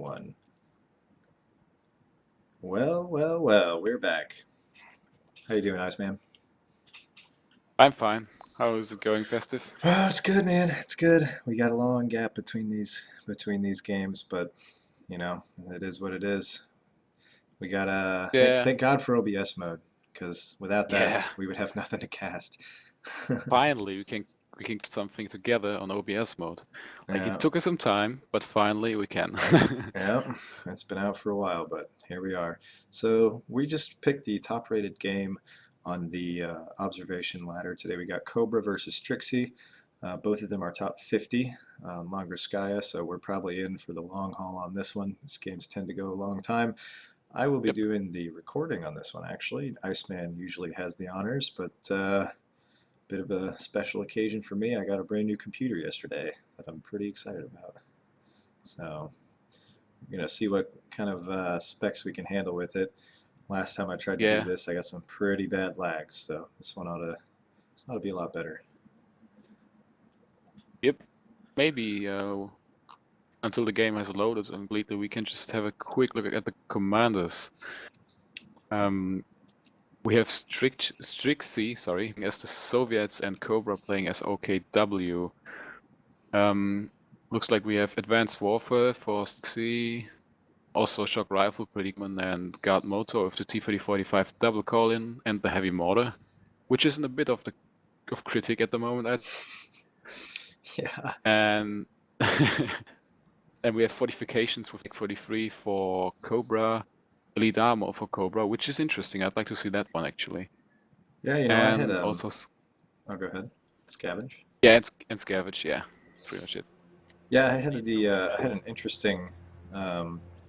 1. Well, we're back. How you doing, Iceman? I'm fine. How is it going, Festive? Oh, it's good, man. It's good. We got a long gap between these games, but you know, it is what it is. We got Yeah, thank God for OBS mode, because without that, yeah. we would have nothing to cast. Finally, we can get something together on OBS mode. Like Yeah, it took us some time, but finally we can. yeah. It's been out for a while, but here we are. So we just picked the top-rated game on the observation ladder. Today we got Cobra versus Trixie. Both of them are top 50 on Langreskaya, so we're probably in for the long haul on this one. These games tend to go a long time. I will be Yep. doing the recording on this one, actually. Iceman usually has the honors, but bit of a special occasion for me. I got a brand new computer yesterday that I'm pretty excited about. So we're going to see what kind of specs we can handle with it. Last time I tried to do Yeah. this, I got some pretty bad lags, so this one ought to be a lot better. Yep. Maybe until the game has loaded completely, we can just have a quick look at the commanders. We have Strixie, sorry, as the Soviets and Cobra playing as OKW. Looks like we have Advanced Warfare for Strixie, also Shock Rifle, Predicament, and Guard Motor with the T-3045 double call-in and the Heavy Mortar, which is in a bit of critic at the moment. Yeah. And and we have fortifications with 43 for Cobra, Elite Armor for Cobra, which is interesting. I'd like to see that one actually. Yeah, I had And also, oh, go ahead. Scavenge. yeah, and Scavenge, yeah, pretty much it. Yeah, I had an interesting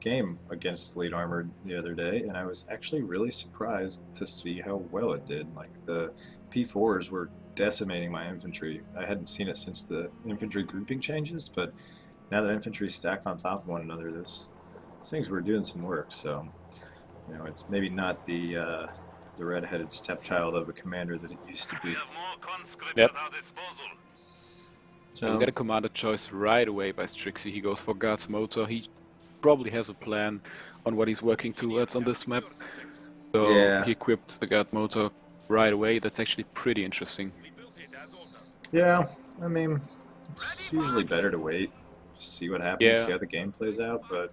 game against Elite Armored the other day, and I was actually really surprised to see how well it did. Like the P4s were decimating my infantry. I hadn't seen it since the infantry grouping changes, but now that infantry stack on top of one another, those things were doing some work. So, it's maybe not the red-headed stepchild of a commander that it used to be. Yep. We So, got a commander choice right away by Strixie. He goes for Guards Motor. He probably has a plan on what he's working towards on this map. So yeah, he equipped the Guard Motor right away. That's actually pretty interesting. yeah. I mean, it's usually better to wait, see what happens, Yeah, see how the game plays out. But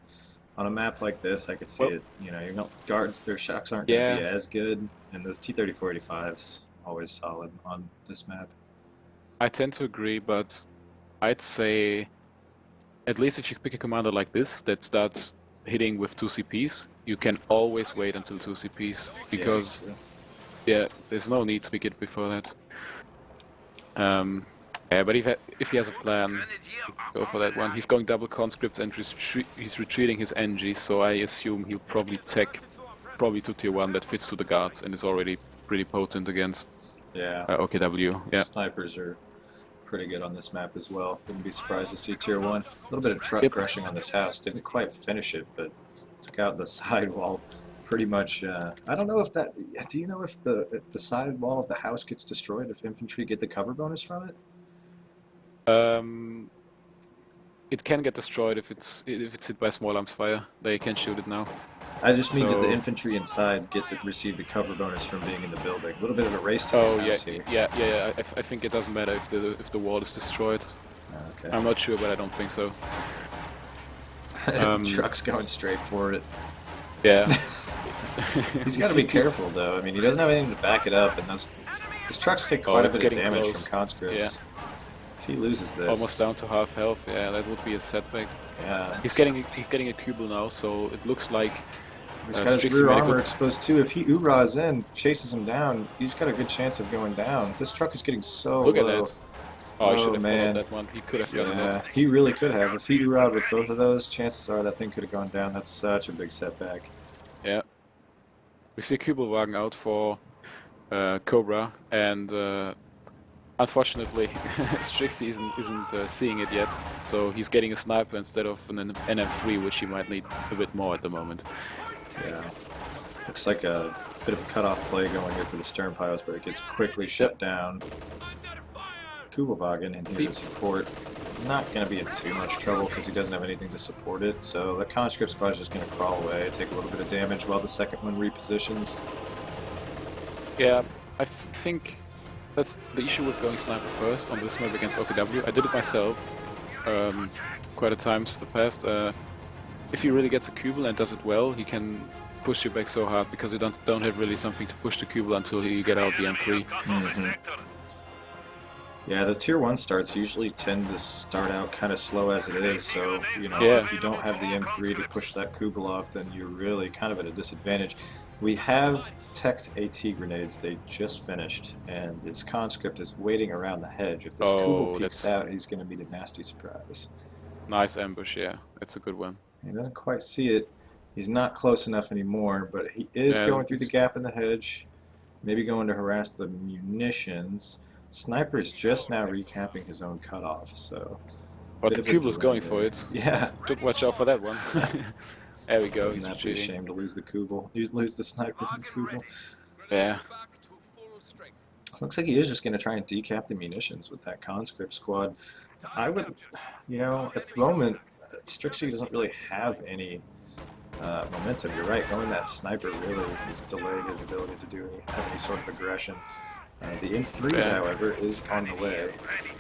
on a map like this, I could see well, it. Guards, their shocks aren't going to be yeah, as good, and those T-3485s always solid on this map. I tend to agree, but I'd say at least if you pick a commander like this that starts hitting with 2 CPs, you can always wait until 2 CPs Yeah, that's because true. there's no need to pick it before that. Yeah, but if he has a plan, go for that one. He's going double conscripts and he's retreating his NG, so I assume he'll probably tech to tier 1 that fits to the guards and is already pretty potent against Yeah, OKW. Yeah. snipers are pretty good on this map as well. Wouldn't be surprised to see tier 1. A little bit of truck Yep. crushing on this house. Didn't quite finish it, but took out the sidewall pretty much. I don't know if that. Do you know if the side wall of the house gets destroyed if infantry get the cover bonus from it? It can get destroyed if it's hit by small arms fire. They can shoot it now. I just mean that the So, infantry inside receive the cover bonus from being in the building. A little bit of a race to this oh yeah, house here. yeah. I think it doesn't matter if the wall is destroyed. Okay. I'm not sure, but I don't think so. Truck's going straight for it. Yeah. He's You got to see be careful though. I mean, he doesn't have anything to back it up, and these trucks take Oh, quite a it's bit of getting damage close. from conscripts. If he loses this, Almost down to half health. Yeah, that would be a setback. yeah, He's getting a Cubal now, so it looks like he's got his Strixie rear made a armor good. exposed too. If he oorahs in, chases him down, he's got a good chance of going down. This truck is getting so Look at low. that. Oh, I should have man. followed that one. He could have gotten Yeah, it. he really could have. If he oorah'd with both of those, chances are that thing could have gone down. That's such a big setback. Yeah. We see Kübelwagen out for Cobra, and unfortunately, Strixie isn't seeing it yet, so he's getting a sniper instead of an NM3, which he might need a bit more at the moment. Yeah, looks like a bit of a cutoff play going here for the stern pilots, but it gets quickly shut down. Kubelwagen in here to support. Not going to be in too much trouble because he doesn't have anything to support it. So the conscript squad is just going to crawl away, take a little bit of damage while the second one repositions. Yeah, I think that's the issue with going sniper first on this map against OPW. I did it myself quite a times in the past. If he really gets a Kubel and does it well, he can push you back so hard because you don't have really something to push the Kubel until you get out the M3. Mm-hmm. Yeah, the tier 1 starts usually tend to start out kind of slow as it is, so you know, if you don't have the M3 to push that Kubel off, then you're really kind of at a disadvantage. We have teched AT grenades, they just finished, and this conscript is waiting around the hedge. If this Kubel peeks out, he's going to be a nasty surprise. Nice ambush, yeah, that's a good one. He doesn't quite see it. He's not close enough anymore, but he is going through the gap in the hedge, maybe going to harass the munitions. Sniper is just now recapping his own cutoff, so... But the Kubel is going for it. Yeah. Should watch out for that one. There we go, he's not be ashamed to lose the Kubel. Lose the Sniper to the Kubel. Yeah. Looks like he is just going to try and decap the munitions with that conscript squad. I would, you know, at the moment, Strixie doesn't really have any momentum. You're right, going that Sniper really is delaying his ability to have any sort of aggression. The M3, however, is on the way.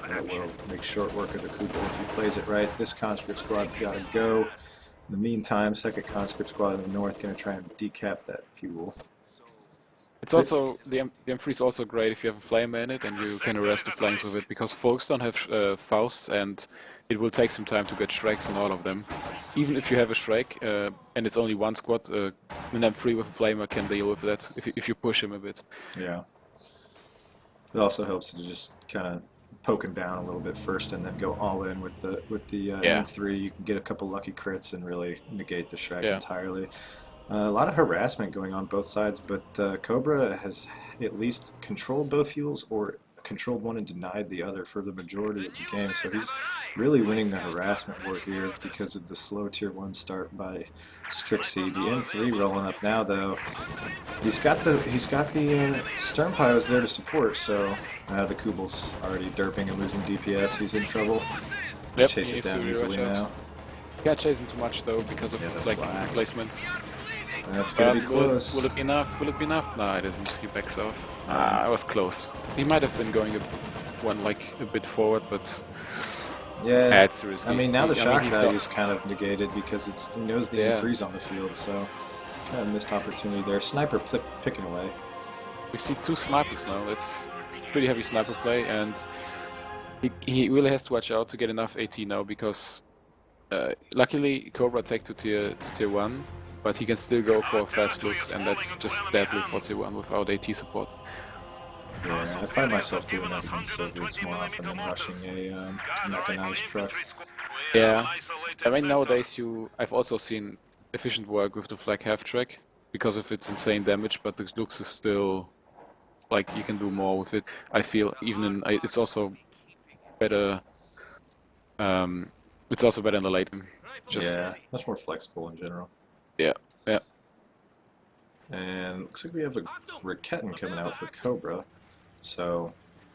That will make short work of the Kubel if he plays it right. This conscript squad's got to go. In the meantime, second conscript squad in the north going to try and decap that fuel. It's also the M3 is also great if you have a flamer in it and you can arrest the flanks with it, because folks don't have Fausts and it will take some time to get Shreks on all of them. Even if you have a Shrek and it's only one squad, an M3 with a flamer can deal with that if you push him a bit. Yeah. It also helps to just kind of poke him down a little bit first and then go all in with the M3. You can get a couple lucky crits and really negate the Shrek entirely. A lot of harassment going on both sides, but Cobra has at least controlled both fuels or controlled one and denied the other for the majority of the game. So he's really winning the harassment war here because of the slow tier 1 start by Strixie. The M3 rolling up now though. He's got the Sternpyros there to support, so the Kubel's already derping and losing DPS. He's in trouble. Yep, chase it down easily now. Can't chase him too much though because of like placements. That's gonna be close. Will it be enough? Will it be enough? No, it isn't. He backs off. I was close. He might have been going a bit forward, but yeah, it's risky. I mean, now the shock value is kind of negated because he knows the M3's on the field, so kind of missed opportunity there. Sniper picking away. We see 2 snipers now. It's pretty heavy sniper play, and he really has to watch out to get enough AT now because luckily Cobra take to tier 1. But he can still go for fast looks, and that's just deadly for tier 1 without AT support. Yeah, I find myself doing that against Soviets more often than rushing a mechanized truck. Yeah, I mean nowadays I've also seen efficient work with the flag half track because of its insane damage, but the looks is still like you can do more with it. I feel it's also better. It's also better in the late game. Yeah, much more flexible in general. Yeah, yeah. And looks like we have a Raketin coming out for Cobra, so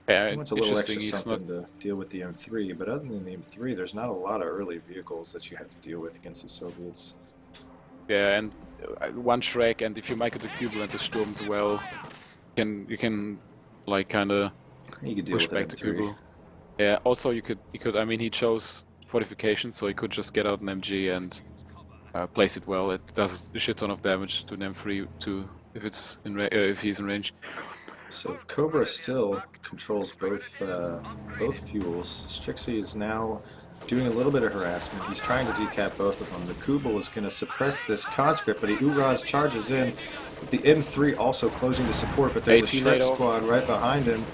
yeah, it's a little extra something to deal with the M3, but other than the M3, there's not a lot of early vehicles that you have to deal with against the Soviets. Yeah, and one Shrek, and if you make it a Kubel and the Sturm as well, you can like kind of push back the Kubel. Yeah, also you could, I mean, he chose fortification, so he could just get out an MG and place it well. It does a shit ton of damage to an M3 too if he's in range. So Cobra still controls both fuels. Strixie is now doing a little bit of harassment. He's trying to decap both of them. The Kubel is going to suppress this conscript, but he Uraz charges in. With the M3 also closing the support, but there's a Shrek squad right behind him.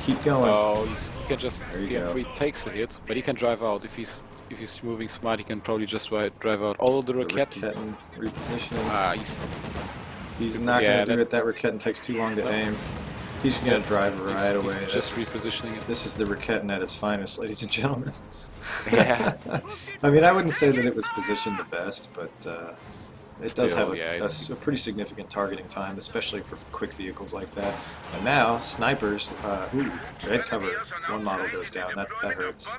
Keep going. Oh, he can just the M3 takes the hit, but he can drive out if he's moving smart. He can probably just drive out all the Raketin. Repositioning. He's not going to do it. That Raketin takes too long to aim. He's going to drive right away. He's just repositioning it. This is the Raketin at its finest, ladies and gentlemen. Yeah. I mean, I wouldn't say that it was positioned the best, but it does Still, have yeah, a pretty significant targeting time, especially for quick vehicles like that. And now snipers, red cover, one model goes down. That hurts.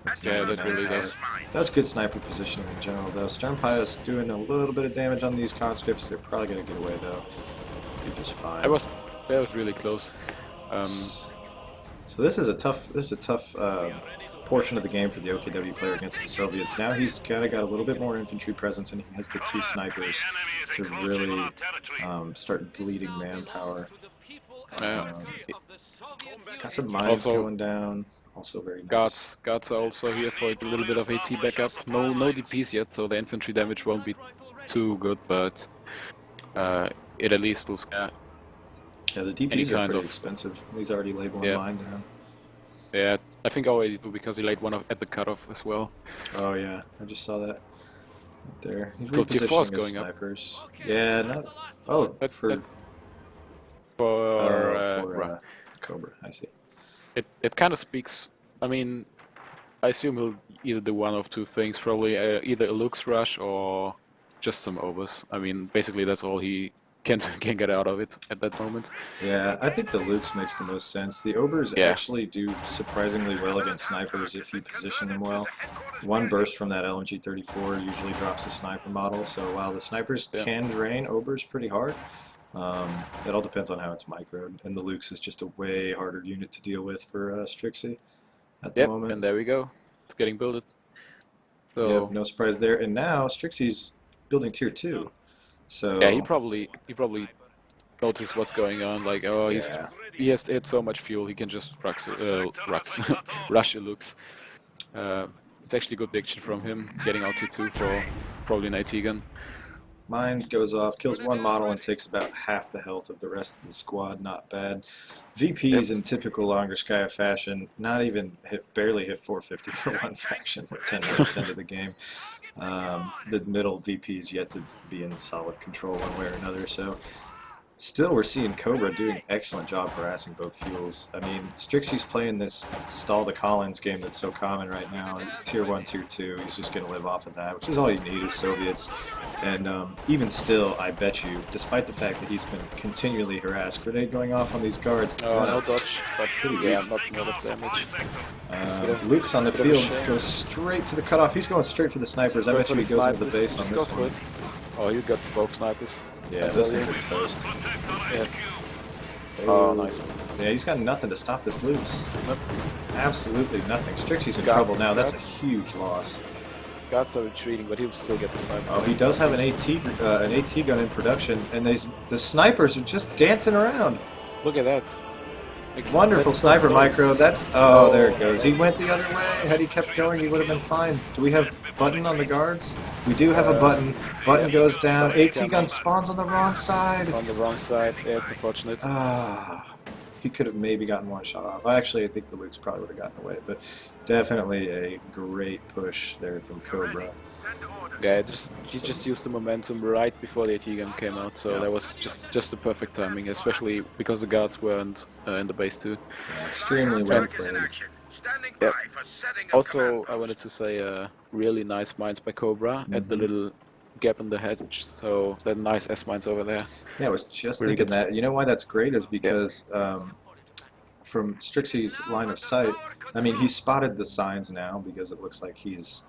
That's yeah, 90 that really manpower. does. That's good sniper positioning in general, though. Stern Pilot's doing a little bit of damage on these conscripts. They're probably gonna get away though. You're just fine. That was really close. So this is a tough portion of the game for the OKW player against the Soviets. Now he's kind of got a little bit more infantry presence, and he has the 2 snipers to really start bleeding manpower. Got some mines Also, going down. Also very nice. Guards are also here for a little bit of AT backup. No DPs yet, so the infantry damage won't be too good, but it at least will scare. Yeah, the DPs are pretty expensive. He's already laid one mine down. Yeah, I think already because he laid one at the cutoff as well. Oh yeah, I just saw that right there. He's so Tier 4 is repositioning his going snipers. up. Yeah, no. Oh, for Cobra. I see. It kind of speaks. I mean, I assume he'll either do one of 2 things. Probably either a Lux rush or just some overs. I mean, basically that's all he can get out of it at that moment. Yeah, I think the Lux makes the most sense. The Obers actually do surprisingly well against snipers if you position them well. One burst from that LMG 34 usually drops a sniper model, so while the snipers can drain Obers pretty hard, it all depends on how it's microed, and the Lux is just a way harder unit to deal with for Strixie at the moment. And there we go. It's getting built. So no surprise there. And now Strixie's building tier 2. So yeah, he probably noticed what's going on. Like, oh, he has so much fuel, he can just rush a Lux. It's actually a good action from him, getting out to 2 for probably an AT gun. Mine goes off, kills one model, and takes about half the health of the rest of the squad. Not bad. VPs in typical Langreskaya fashion, not even barely hit 450 for one faction. We're 10 minutes into the game. The middle VP's yet to be in solid control one way or another. So still, we're seeing Cobra doing an excellent job harassing both fuels. I mean, Strixie's playing this stall to Collins game that's so common right now. Tier 1, Tier 2, he's just going to live off of that, which is all you need is Soviets. And even still, I bet you, despite the fact that he's been continually harassed, grenade going off on these guards. Oh, no dodge, but pretty yeah, weak. not a lot of damage. Luke's on the field, goes straight to the cutoff. He's going straight for the snipers. I bet you he goes into the base on this one. Oh, you got both snipers. Yeah, those things are toast. Yeah. Oh, nice. Yeah, he's got nothing to stop this Lux. Nope. Absolutely nothing. Strixie's in trouble now. That's a huge loss. Guards are retreating, but he'll still get the sniper. Oh, he does have an AT gun in production, and the snipers are just dancing around. Look at that. Wonderful sniper micro. That's there it goes. He went the other way. Had he kept going, he would have been fine. Do we have button on the guards? We do have a button. Button goes down. AT gun spawns on the wrong side. On the wrong side. Yeah, it's unfortunate. He could have maybe gotten one shot off. I think the Lux probably would have gotten away, but definitely a great push there from Cobra. Yeah, he just used the momentum right before the AT gun came out, so that was just the perfect timing, especially because the guards weren't in the base too. Yeah, extremely well played. Yep. Also, I wanted to say really nice mines by Cobra at the little gap in the hedge, so that nice S mines over there. Yeah, I was just thinking that. You know why that's great is because from Strixie's line of sight, I mean, he's spotted the signs now because it looks like he's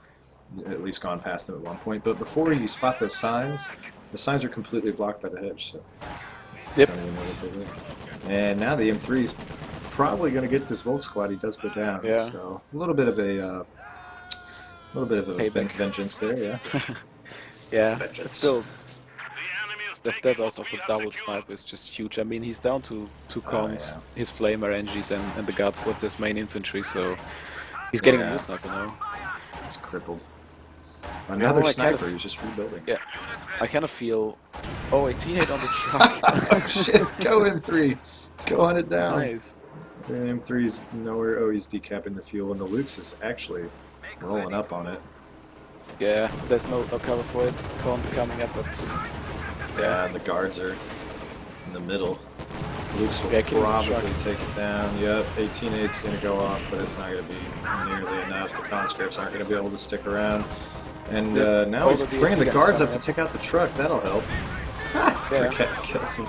at least gone past them at one point. But before you spot those signs, the signs are completely blocked by the hedge. So yep. I don't even know what they do. And now the M3 is probably going to get this Volk squad. He does go down. Yeah. So a little bit of a vengeance there. Yeah. Yeah. Vengeance. Still, the stat loss of a double snipe is just huge. I mean, he's down to 2 cons, his flame RNGs and the guard spots his main infantry, so he's getting a new sniper now. He's crippled. Another sniper, he's just rebuilding. Yeah. I kind of feel... Oh, a teammate on the truck. Oh shit, go M3. Go on it down. Nice. The M3's nowhere. Oh, he's decapping the fuel, and the Lux is actually rolling up on it. Yeah, there's no cover for it. Cons coming up, but... Yeah, and the guards are in the middle. Lux will probably take it down. Yep, 18-8's going to go off, but it's not going to be nearly enough. The conscripts aren't going to be able to stick around. And Yep. now he's Over the bringing the AT guards guns up to take out the truck. That'll help. Yeah. Okay, kills him.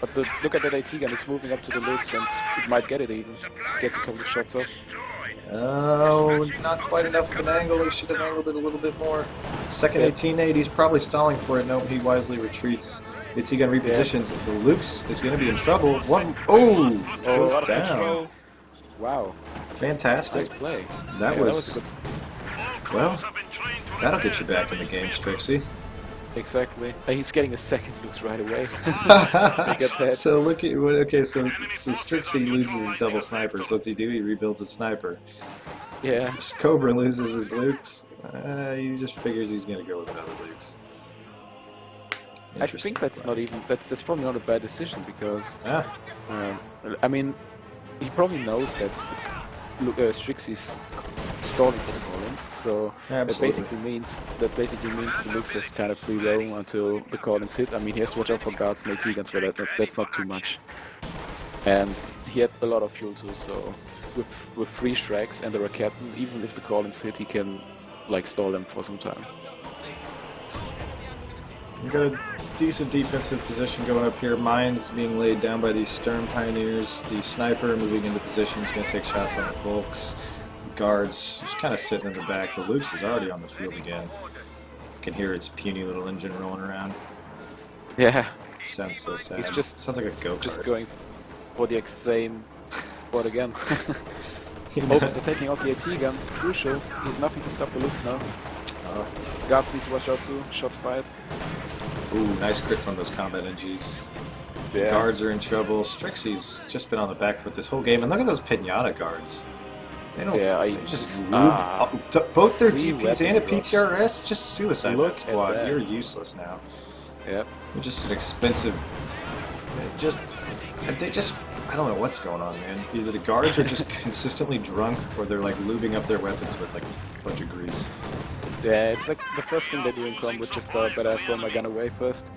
But look at that AT gun, it's moving up to the loops and it might get it even. Gets a couple of shots off. Oh, not quite enough of an angle. He should have angled it a little bit more. Second 18-8, he's probably stalling for it. No, he wisely retreats. AT gun repositions. The Luke's is going to be in trouble. One, goes out of down. control. Wow, Fantastic. nice play. That Yeah, was, good. well, that'll get you back in the game, Strixie. Exactly. And he's getting a second looks right away. Get that. So look at okay. So Strixie loses his double sniper. So what's he do? He rebuilds his sniper. Yeah. Cobra loses his Lukes. He just figures he's gonna go with another Lukes. I think that's not even that's probably not a bad decision because I mean he probably knows that Strixie's stalling for the Collins, so that basically means the Lux has kind of free roam until the Collins hit. I mean he has to watch out for guards and AT guns, but that's not too much. And he had a lot of fuel too, so with 3 Shreks and the Raketen, even if the Collins hit, he can like stall them for some time. We've got a decent defensive position going up here. Mines being laid down by these Stern Pioneers. The sniper moving into position is going to take shots on the Volks. The guards just kind of sitting in the back. The Lux is already on the field again. You can hear its puny little engine rolling around. Yeah. It sounds so sad. It's just sounds like a go-kart. Just going for the same spot again. You know? Opus are taking out the AT gun. Crucial. He's nothing to stop the Lux now. Guards need to watch out too. Shots fired. Ooh, nice crit from those combat NGs. Yeah. Guards are in trouble. Strixie's just been on the back foot this whole game. And look at those Pinata guards. They don't. Yeah, they just lube. Both their DPs and a PTRS. Just suicide that squad. That. You're useless now. Yep. You're just an expensive. They just. I don't know what's going on, man. Either the guards are just consistently drunk, or they're like lubing up their weapons with like a bunch of grease. Yeah, it's like the first thing they do in Chrome would just better throw my gun away first.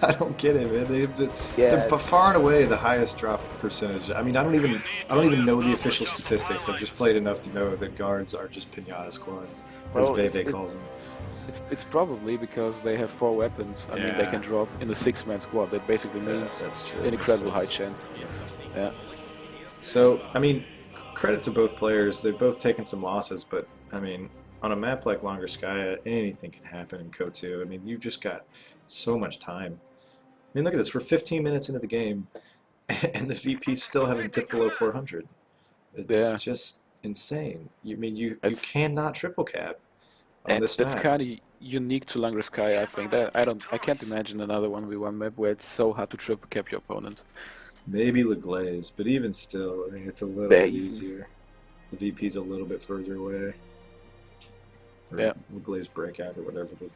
I don't get it, man. They're far and away the highest drop percentage. I mean, I don't even know the official statistics. I've just played enough to know that guards are just pinata squads, as Veve calls them. It's probably because they have 4 weapons. I mean, they can drop in a 6-man squad. That basically means an incredible high chance. Yeah. So, I mean, credit to both players. They've both taken some losses, but I mean, on a map like Langreskaya, anything can happen in KO2. I mean, you've just got so much time. I mean, look at this. We're 15 minutes into the game, and the VPs still haven't dipped below 400. It's just insane. You mean you cannot triple cap on this map. That's kind of unique to Langreskaya, I think. I can't imagine another 1v1 map where it's so hard to triple cap your opponent. Maybe Leglaze, but even still, I mean, it's a little easier. The VP's a little bit further away. Or Leglaze Breakout or whatever the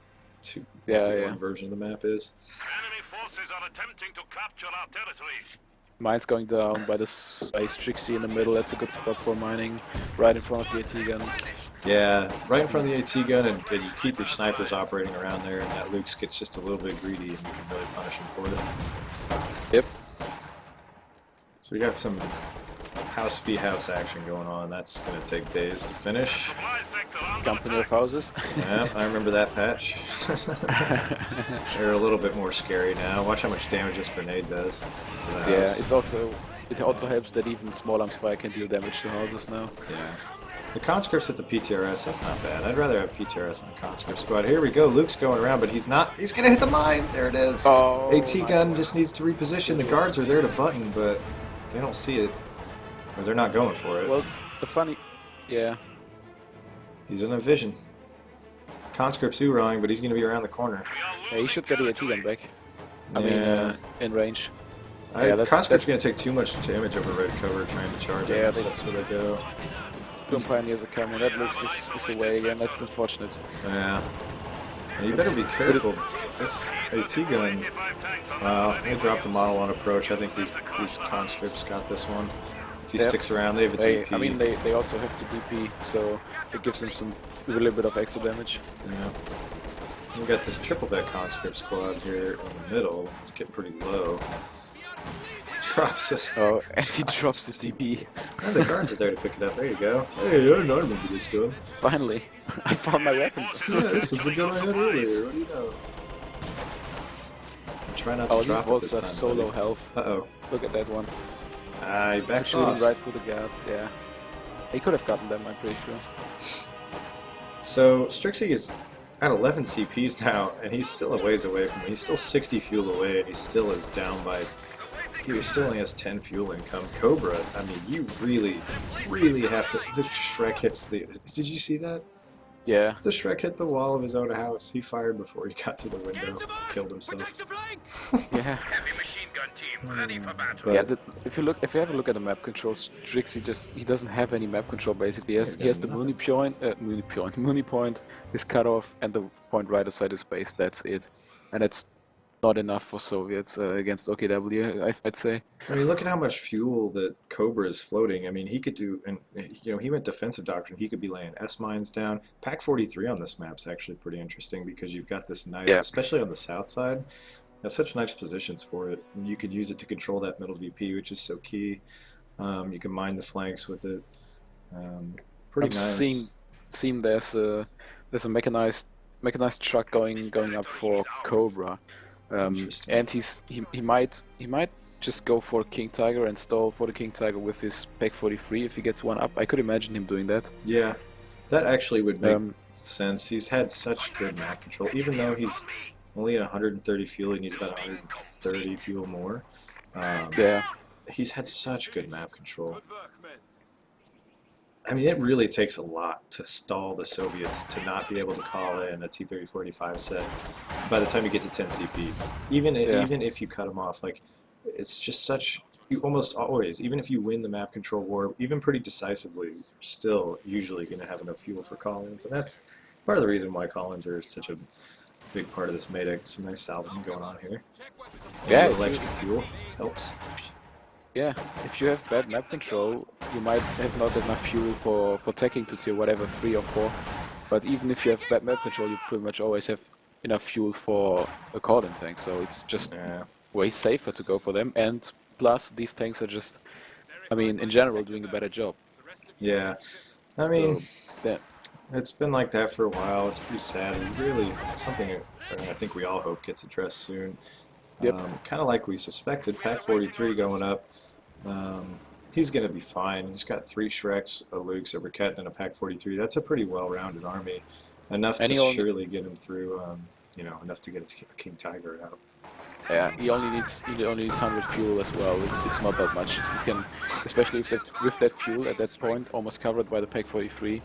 one version of the map is. Enemy forces are attempting to capture our territory. Mine's going down by this Ice Trixie in the middle. That's a good spot for mining, right in front of the AT gun. Yeah, right in front of the AT gun, and you keep your snipers operating around there, and that Lux gets just a little bit greedy, and you can really punish him for it. Yep. So we got some house v house action going on. That's going to take days to finish. Company of houses. Yeah, I remember that patch. They're a little bit more scary now. Watch how much damage this grenade does to the house. It also helps that even small arms fire can deal damage to houses now. Yeah. The conscripts at the PTRS, that's not bad. I'd rather have PTRS on a conscript squad. Here we go. Luke's going around, but he's not. He's going to hit the mine. There it is. Oh, AT gun just needs to reposition. The guards are there to button, but they don't see it. Or they're not going for it. Well, yeah. He's in a vision. Conscript's oorahing, but he's going to be around the corner. Yeah, he should get the AT gun back. I mean, in range. Conscript's going to take too much damage over red cover trying to charge it. Yeah, I think that's where they go. Pioneers are coming. That looks is away again. That's unfortunate. Yeah. And you better be careful. This AT gun. Wow, they dropped the model on approach. I think these conscripts got this one. If he sticks around, they have a DP. I mean, they also have to DP, so it gives them a little bit of extra damage. Yeah. We got this triple vet conscript squad here in the middle. It's getting pretty low. drops it. Oh, and he drops the DB. And the guards are there to pick it up. There you go. Hey, I remember this gun. Finally, I found my weapon. Yeah, this was the gun I had earlier. What do you know? Try not to Oh, these drop it volks this are time. so low health. Uh-oh. Look at that one. He backs Shooting off. right through the guards, yeah. He could have gotten them, I'm pretty sure. So, Strixie is at 11 CPs now, and he's still a ways away from me. He's still 60 fuel away, and he still is down by... He still only has 10 fuel income. Cobra, I mean, you really, really have to... The Shrek hits the... Did you see that? Yeah. The Shrek hit the wall of his own house. He fired before he got to the window. Killed himself. Yeah. Heavy machine gun team ready for battle. But Yeah, if you have a look at the map controls, Trixie he doesn't have any map control basically. He has the Mooney point, his cutoff, and the point right outside his base. That's it, and it's not enough for Soviets against OKW. I'd say. I mean, look at how much fuel that Cobra is floating. I mean, he could do, and he went defensive doctrine. He could be laying S mines down. Pack 43 on this map's actually pretty interesting because you've got this nice, especially on the south side. Has such nice positions for it, and you could use it to control that middle VP, which is so key. You can mine the flanks with it. Pretty nice. Seeing there's a mechanized truck going up for Cobra, and he might just go for King Tiger and stall for the King Tiger with his Peg 43 if he gets one up. I could imagine him doing that. Yeah, that actually would make sense. He's had such good map control, even though he's only at 130 fuel. He needs about 130 fuel more. Yeah. He's had such good map control. I mean, it really takes a lot to stall the Soviets to not be able to call in a T-3485 set by the time you get to 10 CPs. Even if you cut them off, like, it's just such... You almost always, even if you win the map control war, even pretty decisively, you're still usually going to have enough fuel for call-ins. And that's part of the reason why call-ins are such a big part of this meta. Some nice salvaging going on here. Yeah, a little extra fuel helps. Yeah, if you have bad map control, you might have not enough fuel for tagging to tier whatever 3 or 4. But even if you have bad map control, you pretty much always have enough fuel for a call-in tank. So it's just way safer to go for them. And plus, these tanks are just, I mean, in general, doing a better job. Yeah, I mean, so, yeah. It's been like that for a while. It's pretty sad. It's something I think we all hope gets addressed soon. Yep. Kind of like we suspected, Pack 43 going up. He's going to be fine. He's got 3 Shreks, a Lukes, a Briquette, and a Pack 43. That's a pretty well-rounded army. Enough to surely get him through, enough to get a King Tiger out. Yeah, he only needs 100 fuel as well. It's not that much. You can, especially with that fuel at that point, almost covered by the Pack 43.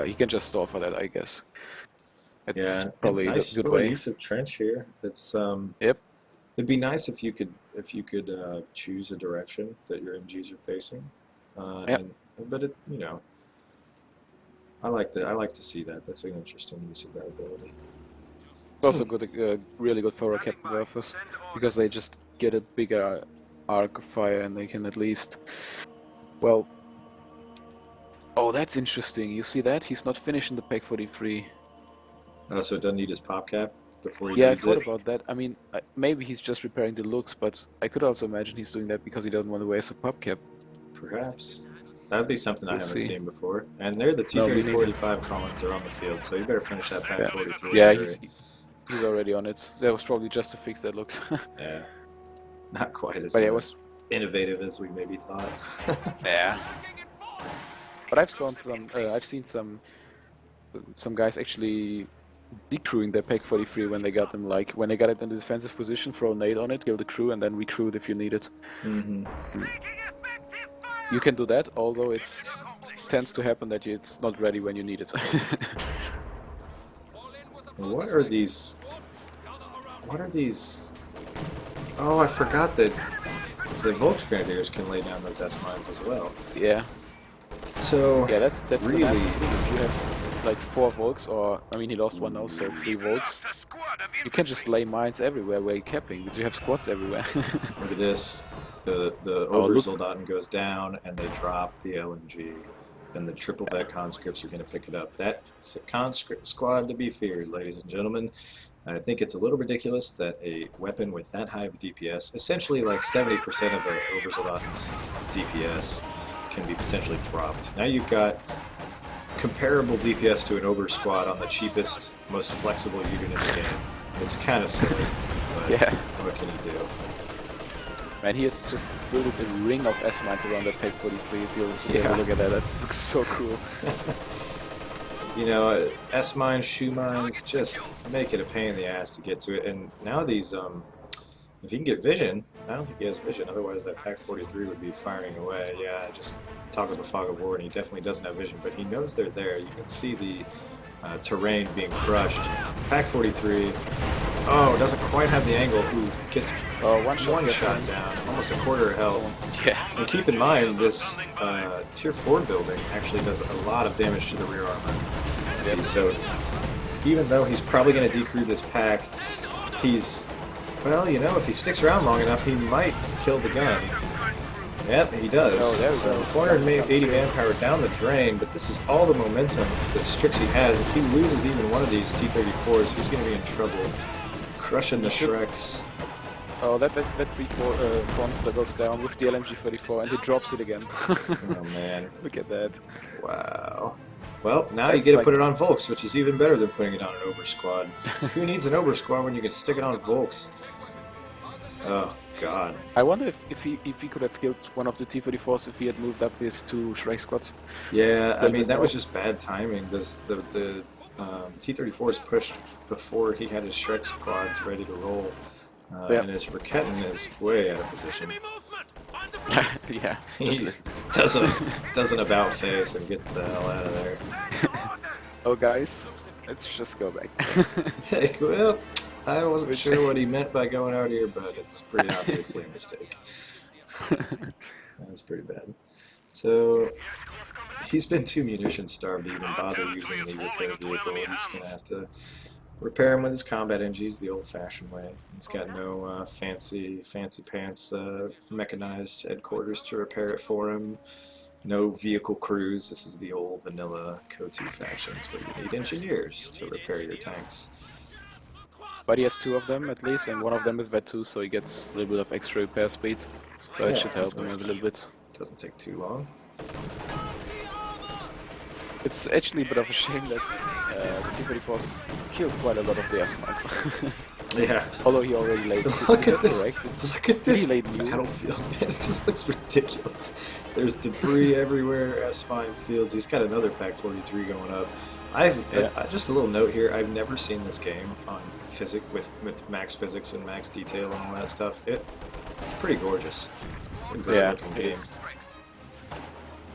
He can just stall for that, I guess. It's probably a good way. Use of trench here. It's Yep. It'd be nice if you could choose a direction that your MGs are facing. But it, I like to see that. That's an interesting use of that ability. It's also good, really good for Rocket Werfers because they just get a bigger arc of fire and they can at least, well. Oh, that's interesting. You see that? He's not finishing the Pack 43. Oh, so it doesn't need his pop cap before he Yeah, I needs thought it? about that. I mean, maybe he's just repairing the looks, but I could also imagine he's doing that because he doesn't want to waste a pop cap. Perhaps. That would be something I haven't see. seen before. And there the T-3045 Collins are on the field, so you better finish that Pack 43. Yeah, he's already on it. That was probably just to fix that looks. Yeah. Not quite as innovative as we maybe thought. Yeah. But I've seen some guys actually decrewing their Pack 43 when they got them, like when they got it in the defensive position, throw a nade on it, kill the crew, and then recruit if you need it. You can do that, although it tends to happen that it's not ready when you need it. What are these? Oh, I forgot that the Volksgrenadiers can lay down those S-mines as well. Yeah. So yeah, that's really the nice thing. If you have like 4 Volks, or I mean he lost one now, so 3 Volks, you can just lay mines everywhere where you're capping, because you have squads everywhere. Look at this. The Obersoldaten goes down and they drop the LNG. and the triple vet conscripts are going to pick it up. That's a conscript squad to be feared, ladies and gentlemen. I think it's a little ridiculous that a weapon with that high of DPS, essentially like 70% of an Obersoldaten's DPS, can be potentially dropped. Now you've got comparable DPS to an Ober squad on the cheapest, most flexible unit in the game. It's kind of silly, but Yeah. what can you do? Man, he has just built a ring of S-mines around that Peg 43. If you Yeah. look at that, that looks so cool. You know, S-mines, shoe mines, just make it a pain in the ass to get to it. And now these, if he can get vision, I don't think he has vision, otherwise that Pack 43 would be firing away. Yeah, just talk of the fog of war, and he definitely doesn't have vision, but he knows they're there. You can see the terrain being crushed. Pack 43, oh, doesn't quite have the angle. Who gets One shot shot down, almost a quarter of health. Yeah. And keep in mind, this Tier 4 building actually does a lot of damage to the rear armor. Yep. So even though he's probably going to decrew this pack, he's, well, you know, if he sticks around long enough, he might kill the gun. Yep, he does. Oh, there we So go. 480 manpower down the drain, but this is all the momentum that Strixie has. If he loses even one of these T-34s, he's going to be in trouble. Crushing the Shreks. Oh, that 3-4 monster goes down with the LMG 34 and he drops it again. Oh, man. Look at that. Wow. Well, now you That's get to like- put it on Volks, which is even better than putting it on an Ober squad. Who needs an Ober squad when you can stick it on Volks? Oh, God. I wonder if he could have killed one of the T-34s if he had moved up his 2 Shrek squads. Yeah, I Little mean, bit that was more. just bad timing. The T-34 is pushed before he had his Shrek squads ready to roll. Yeah. And his Raketin is way out of position. Yeah. He does an about face and gets the hell out of there. Oh, guys, let's just go back. Hey, well, I wasn't sure what he meant by going out here, but it's pretty obviously a mistake. That was pretty bad. So, he's been too munition starved to even bother using the repair vehicle. He's going to have to repair him with his combat NGs the old-fashioned way. He's got no fancy pants mechanized headquarters to repair it for him. No vehicle crews. This is the old vanilla KOTU factions where you need engineers to repair your tanks. But he has 2 of them at least, and one of them is Vet 2, so he gets a little bit of extra repair speed. So Yeah, it should help him a little bit. Doesn't take too long. It's actually a bit of a shame that the T-34s killed quite a lot of the S-mines. Yeah. Although he already laid. Look is at that this! correct? Look at this He laid new. battlefield, man! It just looks ridiculous. There's debris everywhere. S-mine fields. He's got another Pack 43 going up. Just a little note here. I've never seen this game on physics with max physics and max detail and all that stuff. It's pretty gorgeous. It's a great Yeah, looking it game. is.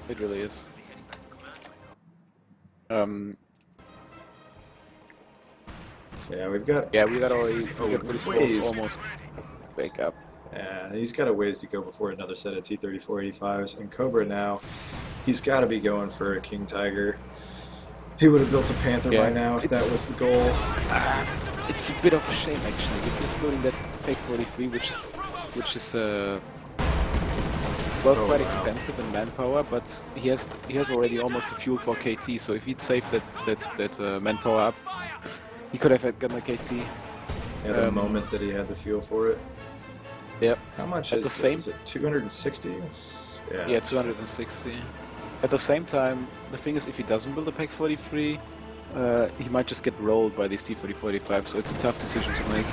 It really is. Yeah, we've got. Yeah, we got police ways. force almost back up. He's got a ways to go before another set of T-34-85s. And Cobra now, he's got to be going for a King Tiger. He would have built a Panther by Yeah, now if that it's- was the goal. It's a bit of a shame actually. If he's building that Peg 43, which is well, Oh, quite wow. expensive in manpower, but he has already almost the fuel for KT. So if he'd saved that manpower up, he could have gotten a KT. Yeah, the moment that he had the fuel for it. Yep. How much At is the same- is it? 260? Yeah, 260. At the same time, the thing is, if he doesn't build a Peg 43, he might just get rolled by these T-34-85. So it's a tough decision to make.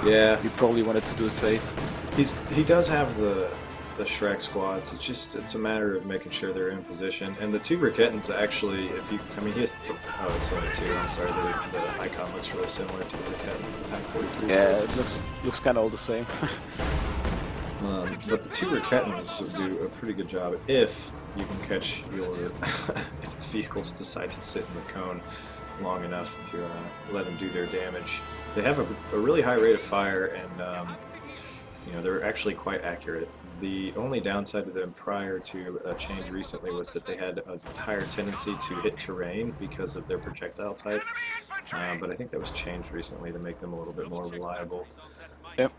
Yeah, You probably wanted to do it safe. he does have the Shrek squads. It's a matter of making sure they're in position. And the 2 Raketins actually, he has it's only 2. I'm sorry, the icon looks really similar to the Raketin, the Pack 43. Yeah, it looks kind of all the same. But the 2 Raketins do a pretty good job if you can catch your if the vehicles decide to sit in the cone long enough to let them do their damage. They have a really high rate of fire, and they're actually quite accurate. The only downside to them prior to a change recently was that they had a higher tendency to hit terrain because of their projectile type, but I think that was changed recently to make them a little bit more reliable. Yep.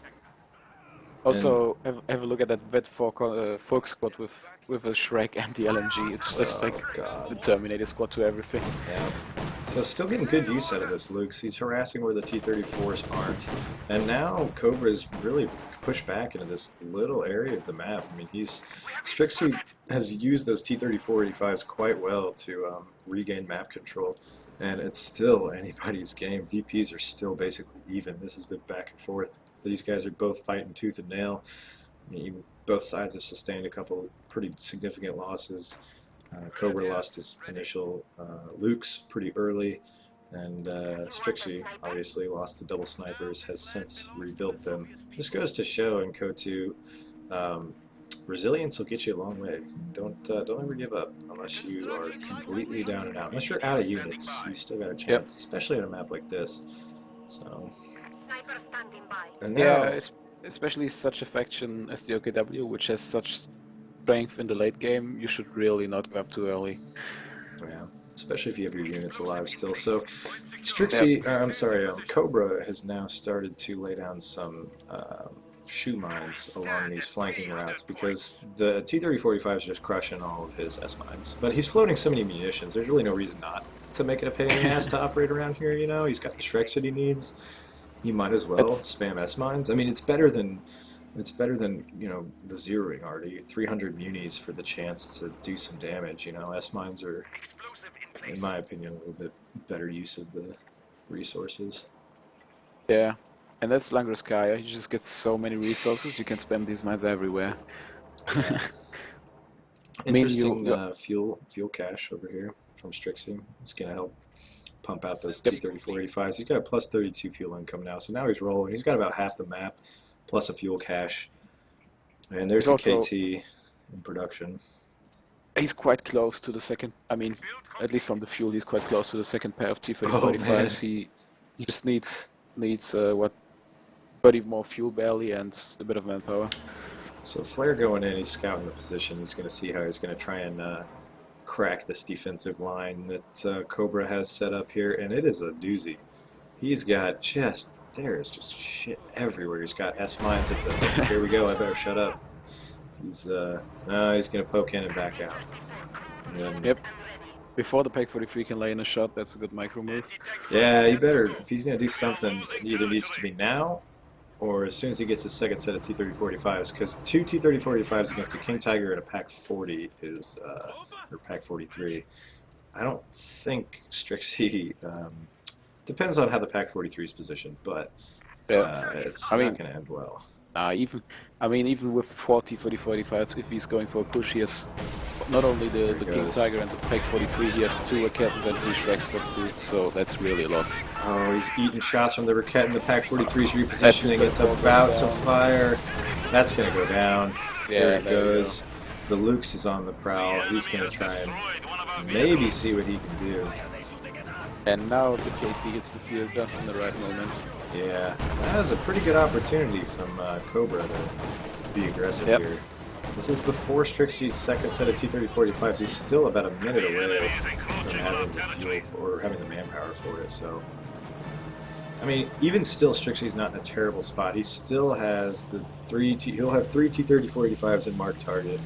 Also, have a look at that vet folk squad with a Shrek and the LNG. It's just Oh, like God. the Terminator squad to everything. Yeah. So still getting good use out of this, Luke. He's harassing where the T-34s aren't. And now Cobra's really pushed back into this little area of the map. I mean, Strixie has used those T-34-85s quite well to regain map control. And it's still anybody's game. VPs are still basically even. This has been back and forth. These guys are both fighting tooth and nail. I mean, both sides have sustained a couple pretty significant losses. Cobra lost his initial Lukes pretty early, and Strixie obviously lost the double snipers, has since rebuilt them. Just goes to show in KO2, resilience will get you a long way. Don't ever give up unless you are completely down and out. Unless you're out of units, you still got a chance, especially on a map like this. So, and now, Yeah, especially such a faction as the OKW, which has such strength in the late game, you should really not go up too early. yeah, especially if you have your units alive still. So, Strixie, I'm sorry, Cobra has now started to lay down some shoe mines along these flanking routes because the T-3045 is just crushing all of his S-mines. But he's floating so many munitions, there's really no reason not to make it a pain in the ass to operate around here, you know? He's got the Shreks that he needs. He might as well spam S-mines. I mean, it's better than, you know, the zeroing already. 300 munis for the chance to do some damage, you know? S-mines are, in my opinion, a little bit better use of the resources. Yeah, and that's Langreskaya. You just get so many resources, you can spam these mines everywhere. Yeah. Interesting fuel cache over here from Strixie. It's going to help pump out those T-34-85s. He's got a plus 32 fuel income now, so now he's rolling. He's got about half the map plus a fuel cache. And there's the KT in production. He's quite close to the second, I mean, at least from the fuel, he's quite close to the second pair of T-34-85s. He just needs what, 30 more fuel barely and a bit of manpower. So Flare going in, he's scouting the position. He's going to see how he's going to try and crack this defensive line that Cobra has set up here, and it is a doozy. He's got there's just shit everywhere. He's got S-mines at the, here we go, I better shut up. He's no, he's going to poke in and back out. And yep. Before the Pak-43 can lay in a shot, that's a good micro move. Yeah, he better, if he's going to do something, it either needs to be now or as soon as he gets his second set of T-30-45s, because 2 T-30-45s against a King Tiger and a Pak-40 is, or Pak-43. I don't think Strixie, depends on how the Pak-43 is positioned, but it's not going to end well. Even with 40-45s, if he's going for a push, he has not only the King Tiger and the Pak-43, he has 2 Rakettens and 3 Shrek spots too, so that's really a lot. Oh, he's eating shots from the Rakett and the Pak-43's repositioning. It's about to fire. That's going to go down. Yeah, there it goes. The Lukes is on the prowl. He's going to try and maybe see what he can do. And now the KT hits the field just in the right moment. Yeah, that was a pretty good opportunity from Cobra to be aggressive here. This is before Strixie's second set of T-30-45s. He's still about a minute away from having the fuel or having the manpower for it. So, I mean, even still, Strixie's not in a terrible spot. He still has the he'll have 3 T-30-45s in marked target.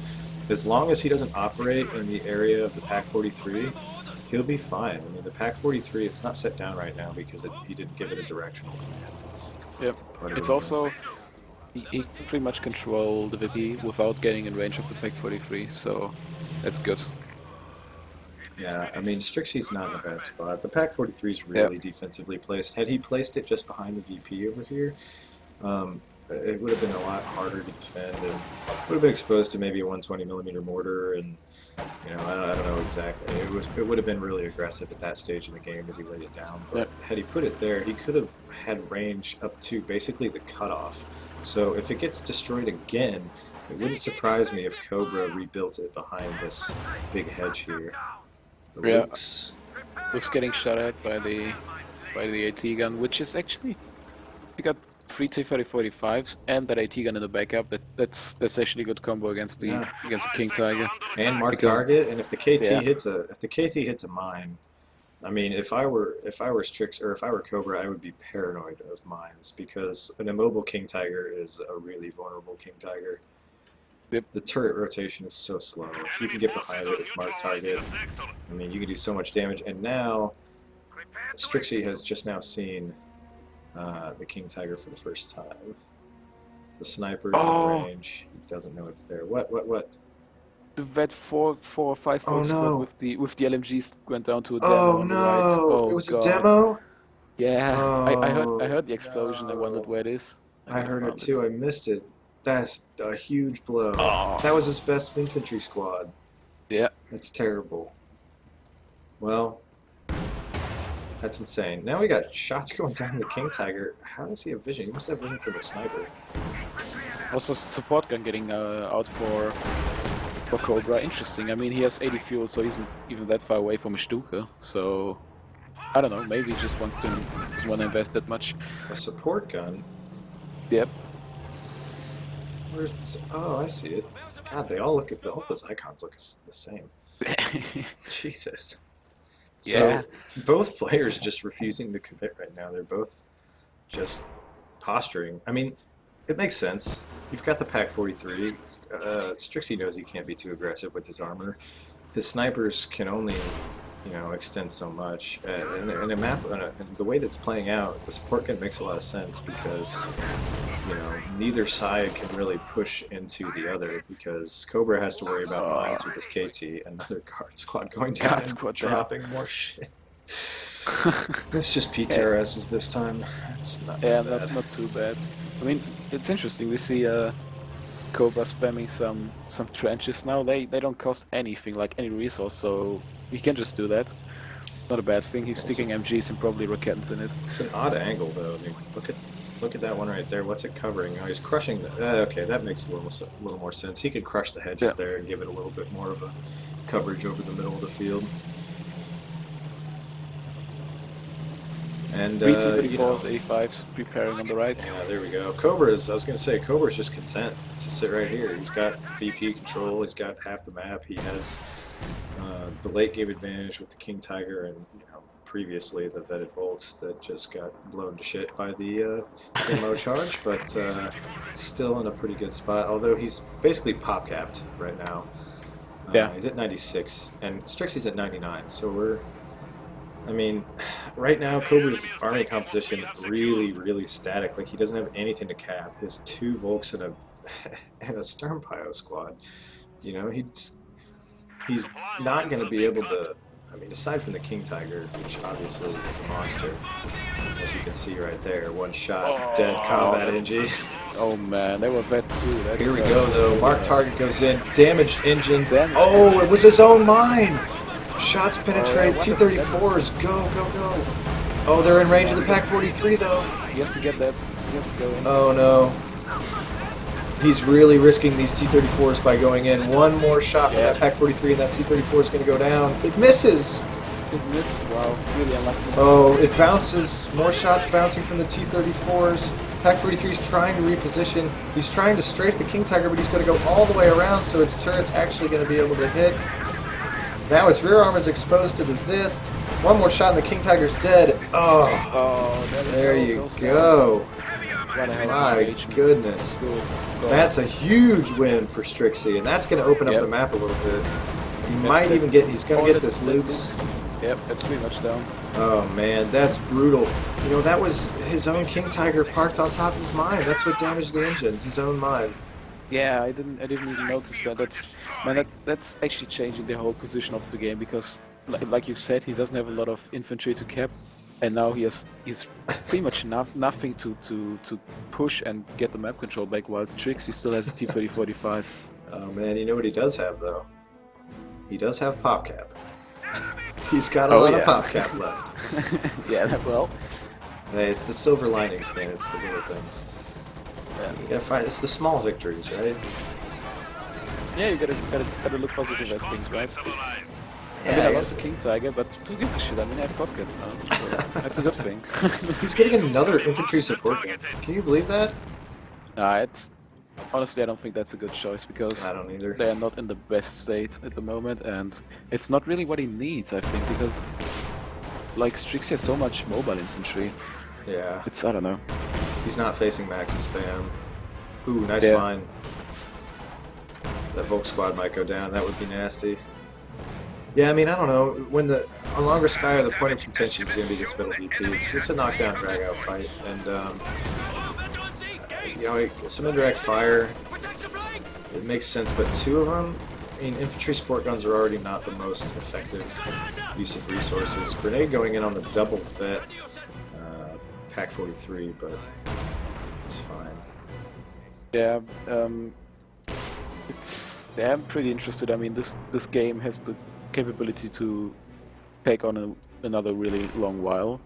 As long as he doesn't operate in the area of the Pak-43, he'll be fine. I mean, the Pak-43, it's not set down right now because he didn't give it a directional command. Yep. It's also, he can pretty much control the VP without getting in range of the Pak-43, so that's good. Yeah, I mean, Strixie's not in a bad spot. The Pak-43 is really defensively placed. Had he placed it just behind the VP over here, it would have been a lot harder to defend and would have been exposed to maybe a 120mm mortar, and you know, I don't know exactly. It would have been really aggressive at that stage in the game if he laid it down. But had he put it there, he could have had range up to basically the cutoff. So if it gets destroyed again, it wouldn't surprise me if Cobra rebuilt it behind this big hedge here. The Lukes getting shot at by the AT gun, which is actually, he got 3 T-30-45s and that AT gun in the backup. That's actually a good combo against the King Tiger. And mark target, and if the KT hits a mine, I mean, if I were Strix or if I were Cobra, I would be paranoid of mines because an immobile King Tiger is a really vulnerable King Tiger. Yep. The turret rotation is so slow. If you can get behind it with marked target, I mean, you can do so much damage. And now, Strixie has just now seen the King Tiger for the first time. The sniper's in range. He doesn't know it's there. What? The vet four or five Oh folks squad no! with the LMGs went down to a demo Oh on the right. no! Oh It was god. a demo? Yeah, Oh, I heard the explosion. I wondered no. where it is. I never heard it found too. I missed it. That's a huge blow. Oh. That was his best infantry squad. Yeah. That's terrible. Well, that's insane. Now we got shots going down to the King Tiger. How does he have vision? He must have vision for the sniper. Also, support gun getting out for Cobra. Interesting. I mean, he has 80 fuel, so he isn't even that far away from a Stuka. So I don't know. Maybe he just wants to doesn't want to invest that much. A support gun? Yep. Where's this? Oh, I see it. God, they all look at all those icons look the same. Jesus. So, Yeah. both players just refusing to commit right now. They're both just posturing. I mean, it makes sense. You've got the Pack 43. Strixie knows he can't be too aggressive with his armor. His snipers can only, extend so much. And a map, and the way that's playing out, the support gun makes a lot of sense because, neither side can really push into the other because Cobra has to worry about mines with his KT, another guard squad going down Guard and squad, dropping more shit. It's just PTRSs this time. It's not Yeah, bad. not too bad. I mean, it's interesting. We see Cobra spamming some trenches now. They don't cost anything, like any resource, so he can just do that. Not a bad thing. He's sticking MGs and probably rockets in it. It's an odd angle though. I mean, look at that one right there. What's it covering? Oh, he's crushing the. Okay, that makes a little more sense. He could crush the hedges there and give it a little bit more of a coverage over the middle of the field. And T-34s, 85s preparing on the right. Yeah, there we go. Cobra's. I was gonna say Cobra's just content to sit right here. He's got VP control. He's got half the map. He has the late game advantage with the King Tiger and previously the vetted Volks that just got blown to shit by the ammo charge, but still in a pretty good spot. Although he's basically pop capped right now. Yeah, he's at 96 and Strixie's at 99. So I mean, right now Cobra's army composition really static. Like he doesn't have anything to cap. He has 2 Volks and a Sturmpio squad. He's not going to be able to. I mean, aside from the King Tiger, which obviously is a monster, as you can see right there, one shot, dead combat NG. Oh man, they were vet too. Here we go though. Mark target goes in, damaged engine. Oh, it was his own mine. Shots penetrate. T-34s, go. Oh, they're in range of the Pack 43 though. He has to get that. He has to go in. Oh no. He's really risking these T-34s by going in. One more shot from that Pack 43 and that T-34 is going to go down. It misses! It misses, wow. Really unlucky. Oh, it bounces. More shots bouncing from the T-34s. Pack 43 is trying to reposition. He's trying to strafe the King Tiger, but he's going to go all the way around, so its turret's actually going to be able to hit. Now its rear arm is exposed to the Zis. One more shot and the King Tiger's dead. Oh, there you go. My goodness. That's a huge win for Strixie, and that's going to open up the map a little bit. He might even get, he's going to get this Luke's. Yep, that's pretty much down. Oh man, that's brutal. That was his own King Tiger parked on top of his mine. That's what damaged the engine, his own mine. Yeah, I didn't even notice that. That's actually changing the whole position of the game because, like you said, he doesn't have a lot of infantry to cap. And now he's pretty much nothing to push and get the map control back, while Trixie still has a T-3045. Oh man, you know what he does have though? He does have pop cap. He's got a lot of pop cap left. Yeah, well. Hey, it's the silver linings, man. It's the little things. Yeah. You gotta find. It's the small victories, right? Yeah, you gotta look positive at things, right? I mean, I lost the King Tiger, but who gives a shit? I mean, I have Popcat now, so that's a good thing. He's getting another infantry support gun. Can you believe that? Nah, honestly, I don't think that's a good choice because I don't either. they are not in the best state at the moment, and it's not really what he needs, I think, because like Strix has so much mobile infantry. Yeah. It's, I don't know. He's not facing max and spam. Ooh, nice Yeah. mine. That Volk squad might go down. That would be nasty. Yeah, I mean, I don't know. When on Langreskaya, the point of contention is going to be this middle VP. It's just a knockdown, drag-out fight. And, you know, some indirect fire, it makes sense, but two of them, I mean, infantry sport guns are already not the most effective use of resources. Grenade going in on the double vet, Pack 43, but it's fine. Yeah, yeah, I'm pretty interested. I mean, this game has the capability to take on another really long while,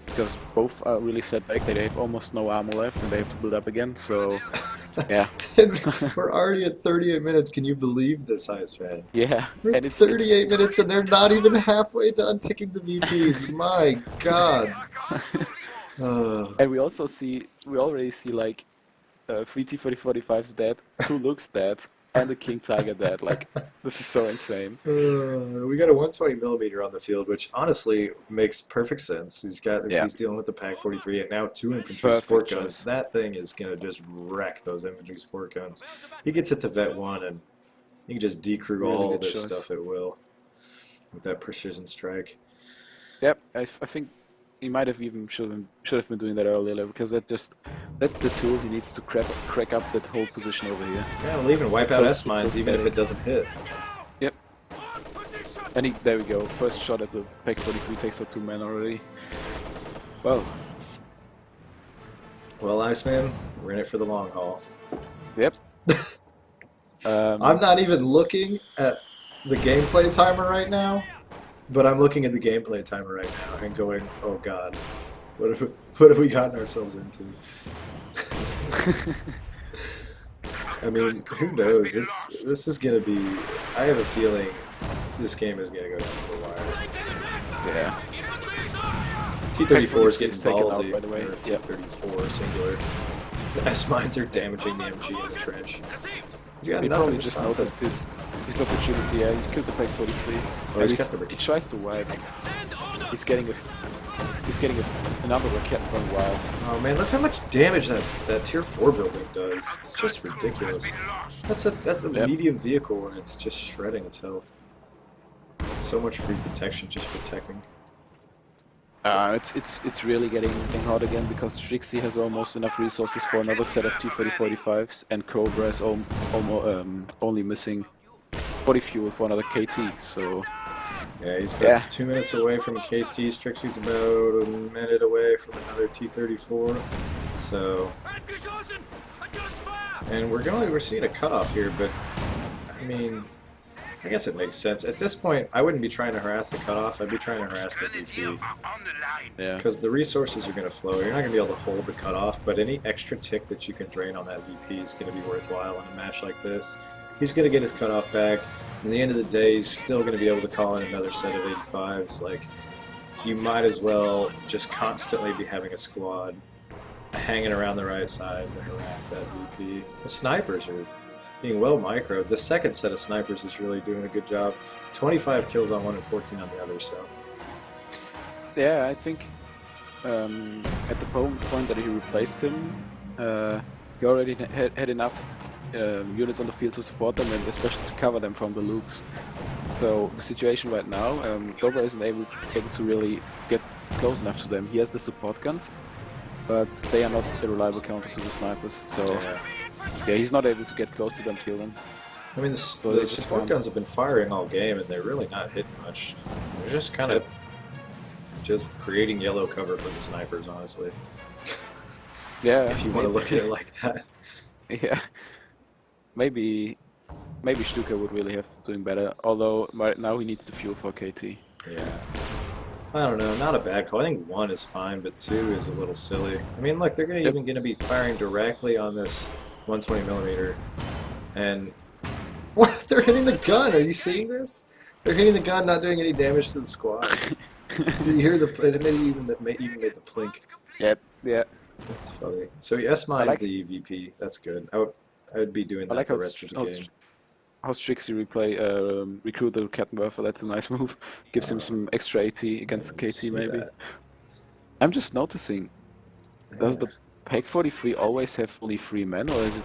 because both are really set back. They have almost no armor left, and they have to build up again. So, yeah. And we're already at 38 minutes. Can you believe this, Iceman? Yeah, We're and at 38 minutes, and they're not even halfway done ticking the VPs. My God. And we already see like 3 T-4045s dead, 2 Looks dead, and the King Tiger dead. Like, this is so insane. We got a 120mm on the field, which honestly makes perfect sense. He's dealing with the Pack 43 and now 2 infantry Perfect sport choice. guns. That thing is gonna just wreck those infantry sport guns. He gets it to vet 1, and you can just decrew Really all good this choice. stuff at will with that precision strike. Yep, I think he might have even should have been doing that earlier, because that's the tool he needs to crack up that whole position over here. Yeah, we'll even wipe It's out so- S mines it's so even if steady. it doesn't hit. Yep. And there we go. First shot at the Pack 43 takes out 2 men already. Well, Well, Iceman, we're in it for the long haul. yep. I'm not even looking at the gameplay timer right now, but I'm looking at the gameplay timer right now and going, oh God, what have we gotten ourselves into? I mean, who knows? This is gonna be. I have a feeling this game is gonna go down to the wire. Yeah. T-34 is getting It's taken out, ballsy. by the way. Or Yep. T-34 singular. The S mines are damaging the MG in the trench. He's got He nothing probably to just stop it. noticed his opportunity. Yeah, he killed the Pack 43. Oh, And he's got the he raket. tries to wipe. He's getting another raket run wild. Oh man, look how much damage that Tier 4 building does. It's just ridiculous. That's a Yep. medium vehicle and it's just shredding its health. So much free protection just for teching. It's really getting hot again, because Strixie has almost enough resources for another set of T-4045s, and Cobra is only missing 40 fuel for another KT. So Yeah, he's about 2 minutes away from a KT. Strixie's about a minute away from another T-34. So, and we're seeing a cutoff here, but I mean, I guess it makes sense. At this point, I wouldn't be trying to harass the cutoff. I'd be trying to harass the VP. yeah, Because the resources are going to flow. You're not going to be able to hold the cutoff, but any extra tick that you can drain on that VP is going to be worthwhile in a match like this. He's going to get his cutoff back. At the end of the day, he's still going to be able to call in another set of 85s. Like, you might as well just constantly be having a squad hanging around the right side to harass that VP. The snipers are being well microed. The second set of snipers is really doing a good job. 25 kills on one and 14 on the other, so. yeah. I think at the point that he replaced him, he already had enough units on the field to support them, and especially to cover them from the Lukes. So the situation right now, Cobra isn't able to really get close enough to them. He has the support guns, but they are not a reliable counter to the snipers. So yeah, he's not able to get close to them, kill them. I mean, the support guns have been firing all game, and they're really not hitting much. They're just kind of just creating yellow cover for the snipers, honestly. Yeah, if you want to look at it like that. Yeah, maybe Stuka would really have doing better. Although right now he needs the fuel for KT. Yeah. I don't know, not a bad call. I think 1 is fine, but 2 is a little silly. I mean, look, they're even going to be firing directly on this 120mm, and what? They're hitting the gun. Are you seeing this? They're hitting the gun, not doing any damage to the squad. You hear the? It even made the plink. Yep. Yeah. That's funny. So he S-mined like- the VP. That's good. I would be doing I that like the rest of the game. how Strixie recruit the Captain Werfer. That's a nice move. Gives him some extra AT against the KT See maybe. that. I'm just noticing, does the Peg 43 always have only 3 men, or is it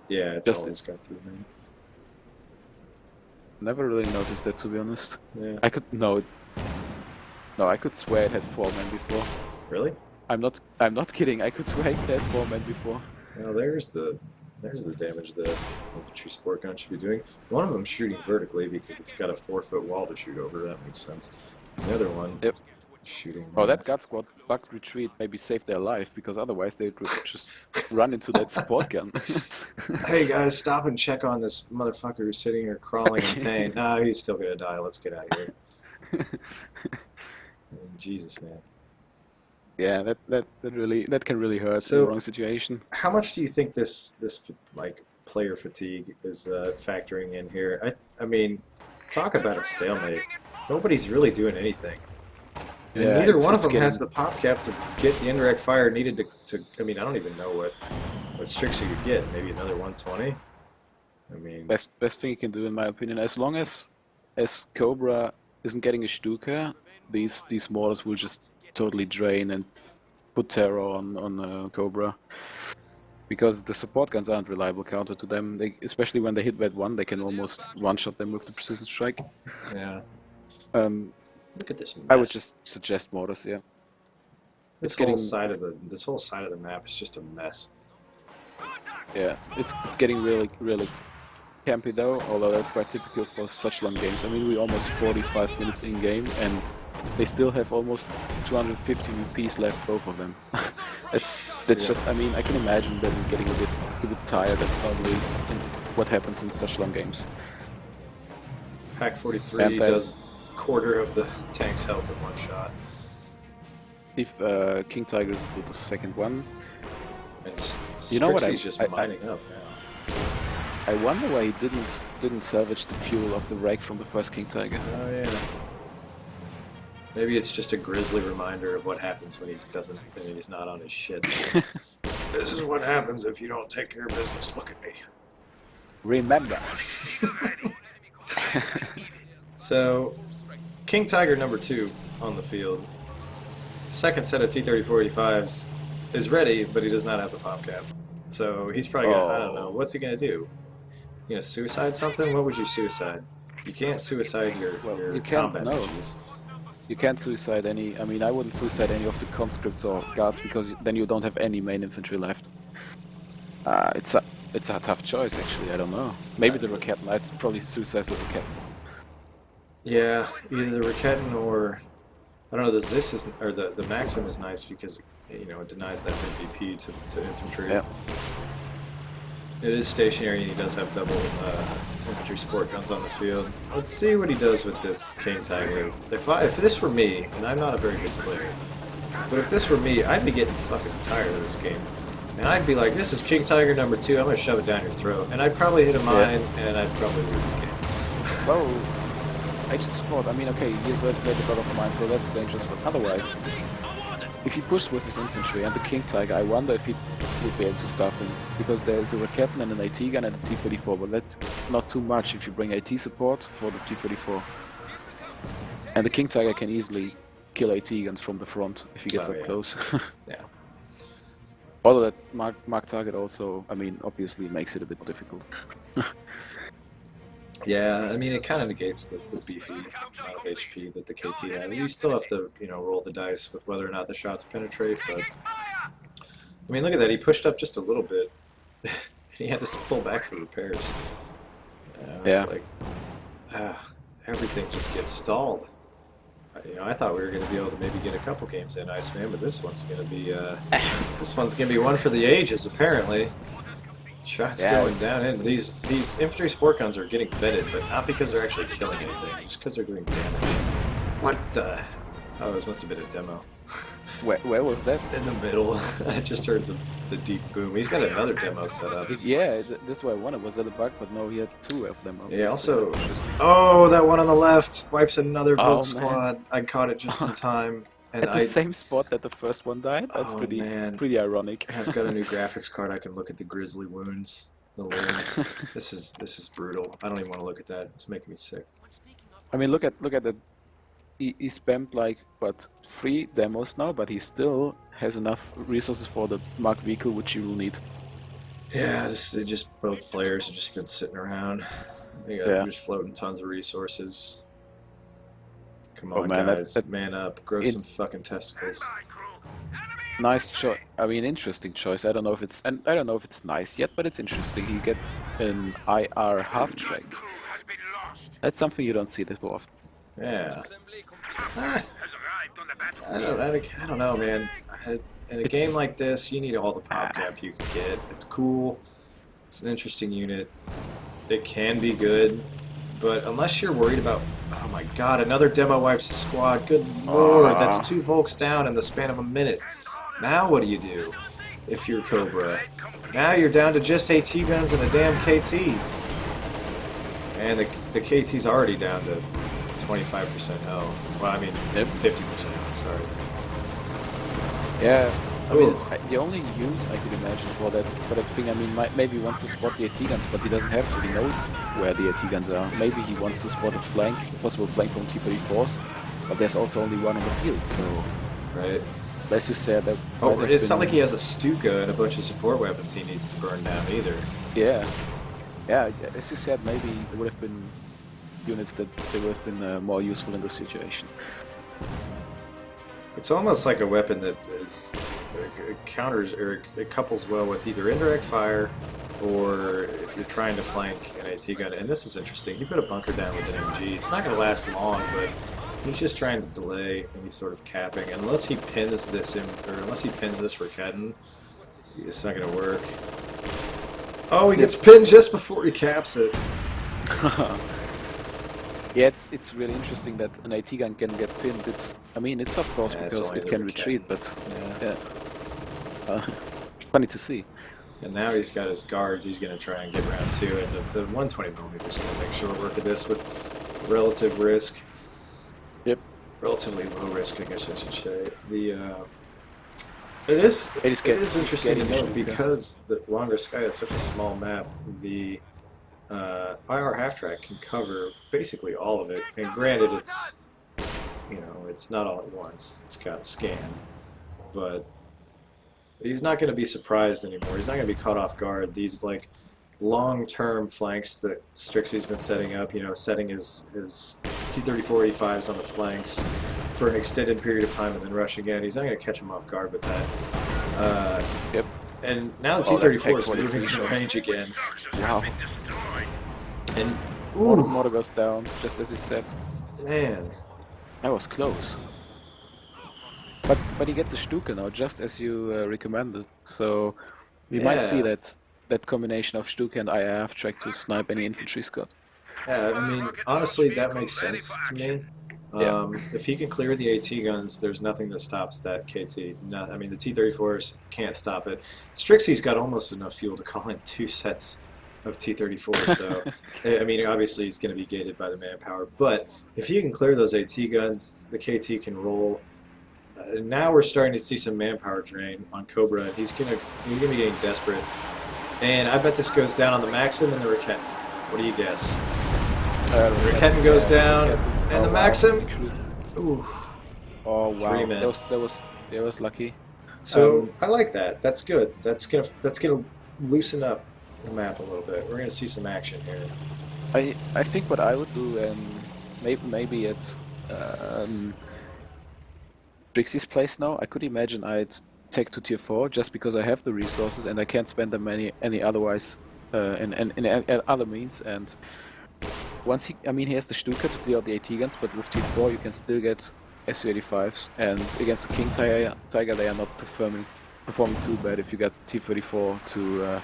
Yeah, it's just always got 3 men. never really noticed that, to be honest. Yeah. I could no, I could swear it had 4 men before. Really? I'm not kidding. I could swear it had 4 men before. Well, there's the damage the infantry sport gun should be doing. One of them shooting vertically because it's got a 4-foot wall to shoot over. That makes sense. The other one, Yep. shooting. Oh, that God Squad bugged retreat maybe saved their life, because otherwise they would just run into that support gun. Hey guys, stop and check on this motherfucker who's sitting here crawling in pain. Nah, he's still gonna die. Let's get out of here. Jesus, man. Yeah, that can really hurt So- in the wrong situation. How much do you think this like player fatigue is factoring in here? I mean, talk about a stalemate. Nobody's really doing anything. And Yeah, neither it's- one of it's them has the pop cap to get the indirect fire needed to. I mean, I don't even know what Strixie could get. Maybe another 120. I mean, Best thing you can do, in my opinion, as long as Cobra isn't getting a Stuka, these mortars will just totally drain and put terror on Cobra. Because the support guns aren't reliable counter to them. Especially when they hit Red 1, they can almost one-shot them with the precision strike. yeah. Look at this mess. I would just suggest mortars, yeah. This it's whole getting- side of the map is just a mess. Yeah, it's getting really campy though, although that's quite typical for such long games. I mean, we're almost 45 minutes in game, and they still have almost 250 VPs left, both of them. that's Yeah. just, I mean, I can imagine them getting a bit tired. That's normally what happens in such long games. Pack 43 And there's- does quarter of the tank's health in one shot. If King Tigers put the second one, And You know what, Strixie's just I- mining up now. I wonder why he didn't salvage the fuel of the wreck from the first King Tiger. Oh yeah. Maybe it's just a grisly reminder of what happens when he's not on his shit. This is what happens if you don't take care of business. Look at me. Remember. So, King Tiger number 2 on the field. Second set of T-3485s is ready, but he does not have the pop cap. So he's probably gonna, I don't know, what's he gonna do? You gonna suicide something? What would you suicide? You can't suicide your you can't, combat no. missions. You can't suicide any. I mean, I wouldn't suicide any of the conscripts or guards, because then you don't have any main infantry left. It's a tough choice, actually. I don't know. Maybe the Raketen. I'd probably suicide the Raketen. Yeah, either the Raketen or I don't know. The Zis is, or the Maxim is nice because it denies that MVP to infantry. Yeah. It is stationary and he does have double infantry support guns on the field. Let's see what he does with this King Tiger. If this were me, and I'm not a very good player, but if this were me, I'd be getting fucking tired of this game. And I'd be like, this is King Tiger number 2, I'm gonna shove it down your throat. And I'd probably hit a mine, and I'd probably lose the game. Well, I just thought, I mean, okay, he has laid a lot of mine, so that's dangerous, but otherwise, if he pushed with his infantry and the King Tiger, I wonder if he would be able to stop him, because there's a Raketen and an AT gun and a T-34, but that's not too much if you bring AT support for the T-34. And the King Tiger can easily kill AT guns from the front if he gets Oh, up yeah. close. Yeah. Although that mark target also, I mean, obviously makes it a bit difficult. Yeah, I mean, it kind of negates the beefy amount of HP that the KT has. You still have to, roll the dice with whether or not the shots penetrate, but... I mean, look at that, he pushed up just a little bit. And he had to pull back for repairs. It's Yeah. like... everything just gets stalled. I thought we were going to be able to maybe get a couple games in Iceman, but this one's going to be... this one's going to be one for the ages, apparently. Shots going down in. These infantry sport guns are getting fitted, but not because they're actually killing anything, just because they're doing damage. What the? Oh, this must have been a demo. Where was that? In the middle. I just heard the deep boom. He's got another demo set up. Yeah, that's why I wondered, was that a bug? But no, he had 2 of them. Yeah, obviously. also... That's interesting. Oh, that one on the left wipes another Oh, Volk man. squad. I caught it just in time. And At the same spot that the first one died? That's Oh, pretty man. ironic. I've got a new graphics card. I can look at the grisly wounds. The limbs. This is brutal. I don't even want to look at that. It's making me sick. I mean, look at that. He spammed like what 3 demos now, but he still has enough resources for the Mark vehicle, which he will need. Yeah, just both players have just been sitting around. They're just floating tons of resources. Come on, man, guys, man up, grow some fucking testicles. Nice choice. I mean, interesting choice. I don't know if it's nice yet, but it's interesting. He gets an IR half track. That's something you don't see that often. Yeah. I don't know, man. In a game like this, you need all the pop cap you can get. It's cool. It's an interesting unit. It can be good, but unless you're worried about, oh my god, another demo wipes the squad. Good lord, that's 2 Volks down in the span of a minute. Now what do you do if you're Cobra? Now you're down to just AT guns and a damn KT. And the KT's already down to 25% health. Well, I mean, 50% health, sorry. Yeah, I mean, the only use I could imagine for that thing, I mean, maybe he wants to spot the AT guns, but he doesn't have to. He knows where the AT guns are. Maybe he wants to spot a flank, a possible flank from T-34s, but there's also only one on the field, so... Right. As you said, that it's not like he has a Stuka and a bunch of support weapons he needs to burn down either. Yeah. Yeah, as you said, maybe there would have been units that they would have been more useful in this situation. It's almost like a weapon that is it counters or it couples well with either indirect fire or if you're trying to flank an AT gun. And this is interesting. He put a bunker down with an MG. It's not going to last long, but he's just trying to delay and he's sort of capping. Unless he pins this in, or unless he pins this for Kedden, it's not going to work. Oh, he gets pinned just before he caps it. Yeah, it's really interesting that an AT gun can get pinned. I mean, it's of course because it can retreat, but funny to see. And now he's got his guards. He's going to try and get round 2, and the 120mm is going to make short work of this with relative risk. Yep. Relatively low risk, I guess I should say. It is interesting to note because the Langreskaya is such a small map. The IR half track can cover basically all of it, and granted, it's it's not all at once. It's got a scan, but he's not going to be surprised anymore. He's not going to be caught off guard. These like long-term flanks that Strixie's been setting up, setting his T-34-85s on the flanks for an extended period of time and then rush again. He's not going to catch him off guard with that. Yep. And now the T-34 is moving into range again. Wow. And Motor goes down, just as he said. Man. That was close. But he gets a Stuka now, just as you recommended. So we might see that combination of Stuka and IAF track to snipe any infantry squad. Yeah, I mean, honestly, that makes sense to me. If he can clear the AT guns, there's nothing that stops that KT. I mean, the T-34s can't stop it. Strixie's got almost enough fuel to call in 2 sets of T-34s, though. I mean, obviously he's going to be gated by the manpower, but if he can clear those AT guns, the KT can roll. Now we're starting to see some manpower drain on Cobra, and he's gonna be getting desperate. And I bet this goes down on the Maxim and the Raketten. What do you guess? The Raketten goes down, and the Maxim. Ooh. Oh wow! 3 men. That was lucky. So I like that. That's good. That's gonna loosen up the map a little bit. We're gonna see some action here. I think what I would do, and maybe it's Trixie's place now. I could imagine I'd take to tier 4 just because I have the resources and I can't spend them any otherwise in other means. And once he has the Stuka to clear out the AT guns, but with tier 4 you can still get Su-85s, and against the King Tiger they are not performing too bad if you got T-34 to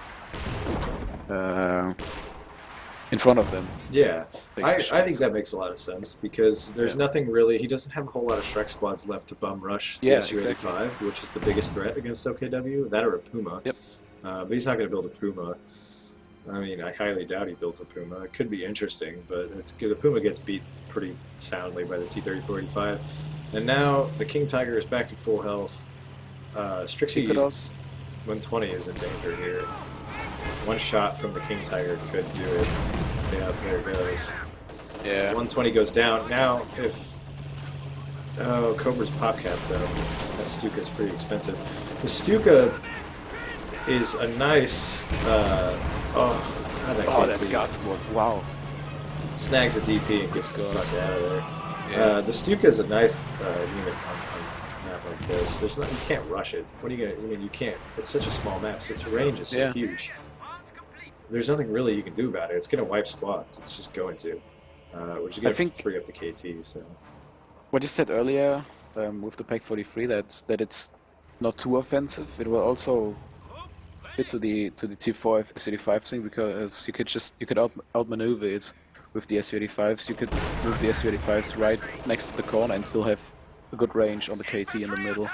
in front of them. Yeah, I think that makes a lot of sense because there's nothing really. He doesn't have a whole lot of Shrek squads left to bum rush the Su-85, exactly. which is the biggest threat against OKW. That or a Puma. Yep. But he's not going to build a Puma. I mean, I highly doubt he builds a Puma. It could be interesting, but it's good. The Puma gets beat pretty soundly by the T-34-85. And now the King Tiger is back to full health. Strixie's 120 is in danger here. One shot from the King Tiger could do it. Yeah, there it goes. Yeah. 120 goes down. Now, if... Oh, Cobra's pop cap, though. That Stuka's pretty expensive. The Stuka is a nice... oh, God, that Oh, KT. that God squad. Wow. Snags a DP and gets the Goes. fuck out of there. Yeah. The Stuka is a nice unit on a map like this. There's not, you can't rush it. What are you gonna? I mean, you can't. It's such a small map, so its range is so Yeah. huge. There's nothing really you can do about it. It's gonna wipe squads. It's just going to. We're just gonna free up the KT. So What you said earlier with the Pack 43, that it's not too offensive. It will also fit to the T4 S35 thing, because you could outmaneuver it with the S35s. You could move the S35s right next to the corner and still have a good range on the KT in the middle.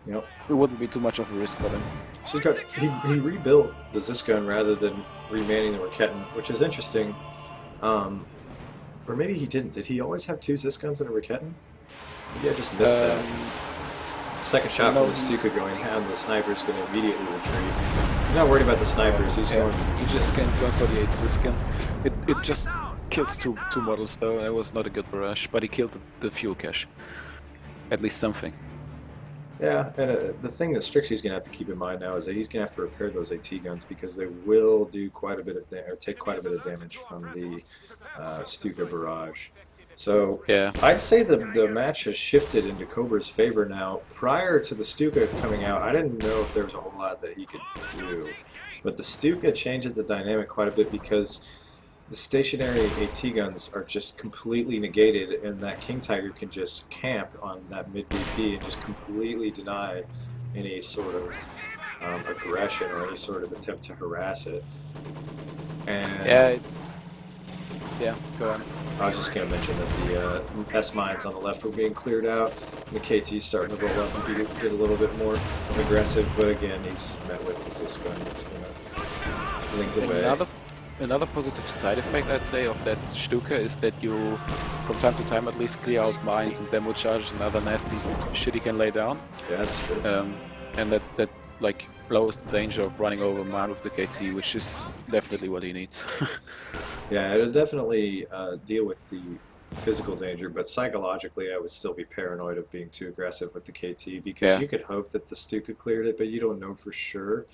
Yep. It wouldn't be too much of a risk for them. So he rebuilt the Zisgun rather than remanning the Raketin, which is interesting. Or maybe he didn't. Did he always have 2 Zisguns and a Raketin? Maybe I just missed that. Second shot from the Stuka going down, the sniper's going to immediately retreat. He's not worried about the snipers, he's going for He just scanned 148 Ziskin. It just kills two models though. It was not a good barrage, but he killed the fuel cache. At least something. Yeah, and the thing that Strixie's going to have to keep in mind now is that he's going to have to repair those AT guns, because they will do quite a bit of or take quite a bit of damage from the Stuka barrage. So Yeah. I'd say the match has shifted into Cobra's favor now. Prior to the Stuka coming out, I didn't know if there was a whole lot that he could do, but the Stuka changes the dynamic quite a bit, because the stationary AT guns are just completely negated, and that King Tiger can just camp on that mid VP and just completely deny any sort of aggression or any sort of attempt to harass it. And Yeah, it's... Yeah, go on. I was just going to mention that the S mines on the left were being cleared out, and the KT's starting to roll up and get a little bit more aggressive, but again, he's met with this gun that's going to blink away. Another positive side effect, I'd say, of that Stuka is that you, from time to time at least, clear out mines and demo charges and other nasty shit you can lay down. Yeah, that's true. And that like lowers the danger of running over a mine with the KT, which is definitely what he needs. Yeah, it'll definitely deal with the physical danger, but psychologically I would still be paranoid of being too aggressive with the KT, because you could hope that the Stuka cleared it, but you don't know for sure.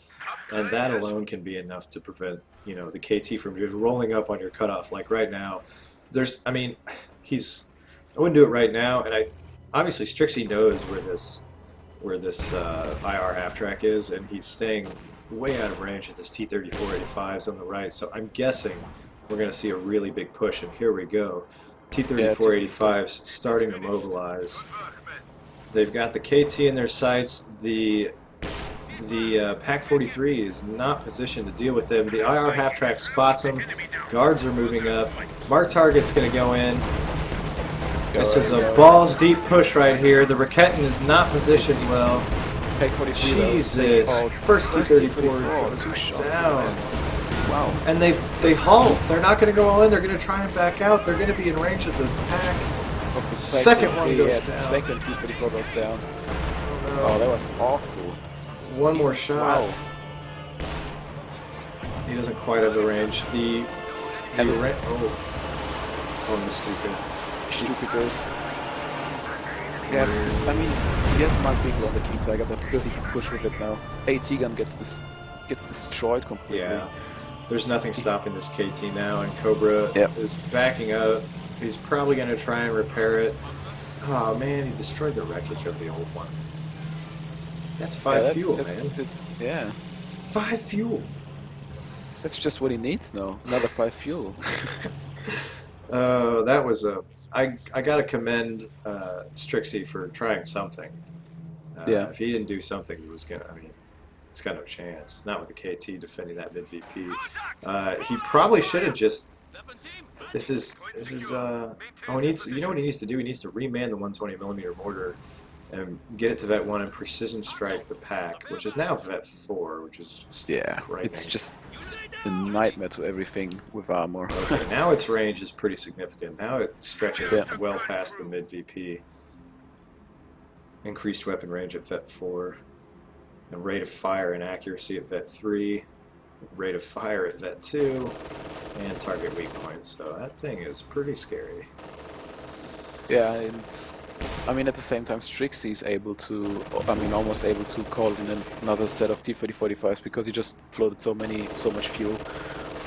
And that alone can be enough to prevent, you know, the KT from just rolling up on your cutoff. Like right now, I mean, I wouldn't do it right now, and obviously Strixie knows where this IR half track is, and he's staying way out of range with his T-3485s on the right. So I'm guessing we're going to see a really big push, and here we go. T-3485s starting to mobilize. They've got the KT in their sights. The Pack 43 is not positioned to deal with them. The IR half track spots them. Guards are moving up. Mark target's going to go in. This is a balls deep push right here. The Raketin is not positioned well. Pack 43 Jesus! First T-34 goes down. Wow. And they halt. They're not going to go all in. They're going to try and back out. They're going to be in range of the pack. Of the Second one goes down. The second T-34 goes down. Oh, no. Oh, that was awful. One more shot. Wow. He doesn't quite have the range. The stupid. Stupid goes. Yeah, I mean, he has marked people on the King Tiger, but still he can push with it now. AT gun gets destroyed completely. Yeah. There's nothing stopping this KT now, and Cobra is backing up. He's probably going to try and repair it. Oh man, he destroyed the wreckage of the old one. That's 5 fuel, man. It's 5 fuel. That's just what he needs now. Another 5 fuel. That was a. I gotta commend Strixie for trying something. If he didn't do something, he was gonna. I mean, he's got no chance. Not with the KT defending that mid VP. He probably should have just. This is. Oh, he needs. You know what he needs to do? He needs to reman the 120mm mortar and get it to Vet 1 and precision strike the pack, which is now Vet 4, which is just frightening. It's just a nightmare to everything with armor. Okay, now its range is pretty significant. Now it stretches well past the mid VP. Increased weapon range at Vet 4. and rate of fire and accuracy at vet 3, rate of fire at vet 2, and target weak points. So that thing is pretty scary. Yeah, it's, I mean, at the same time, Strixie is able to, I mean, almost able to call in another set of T-3045s because he just floated so much fuel.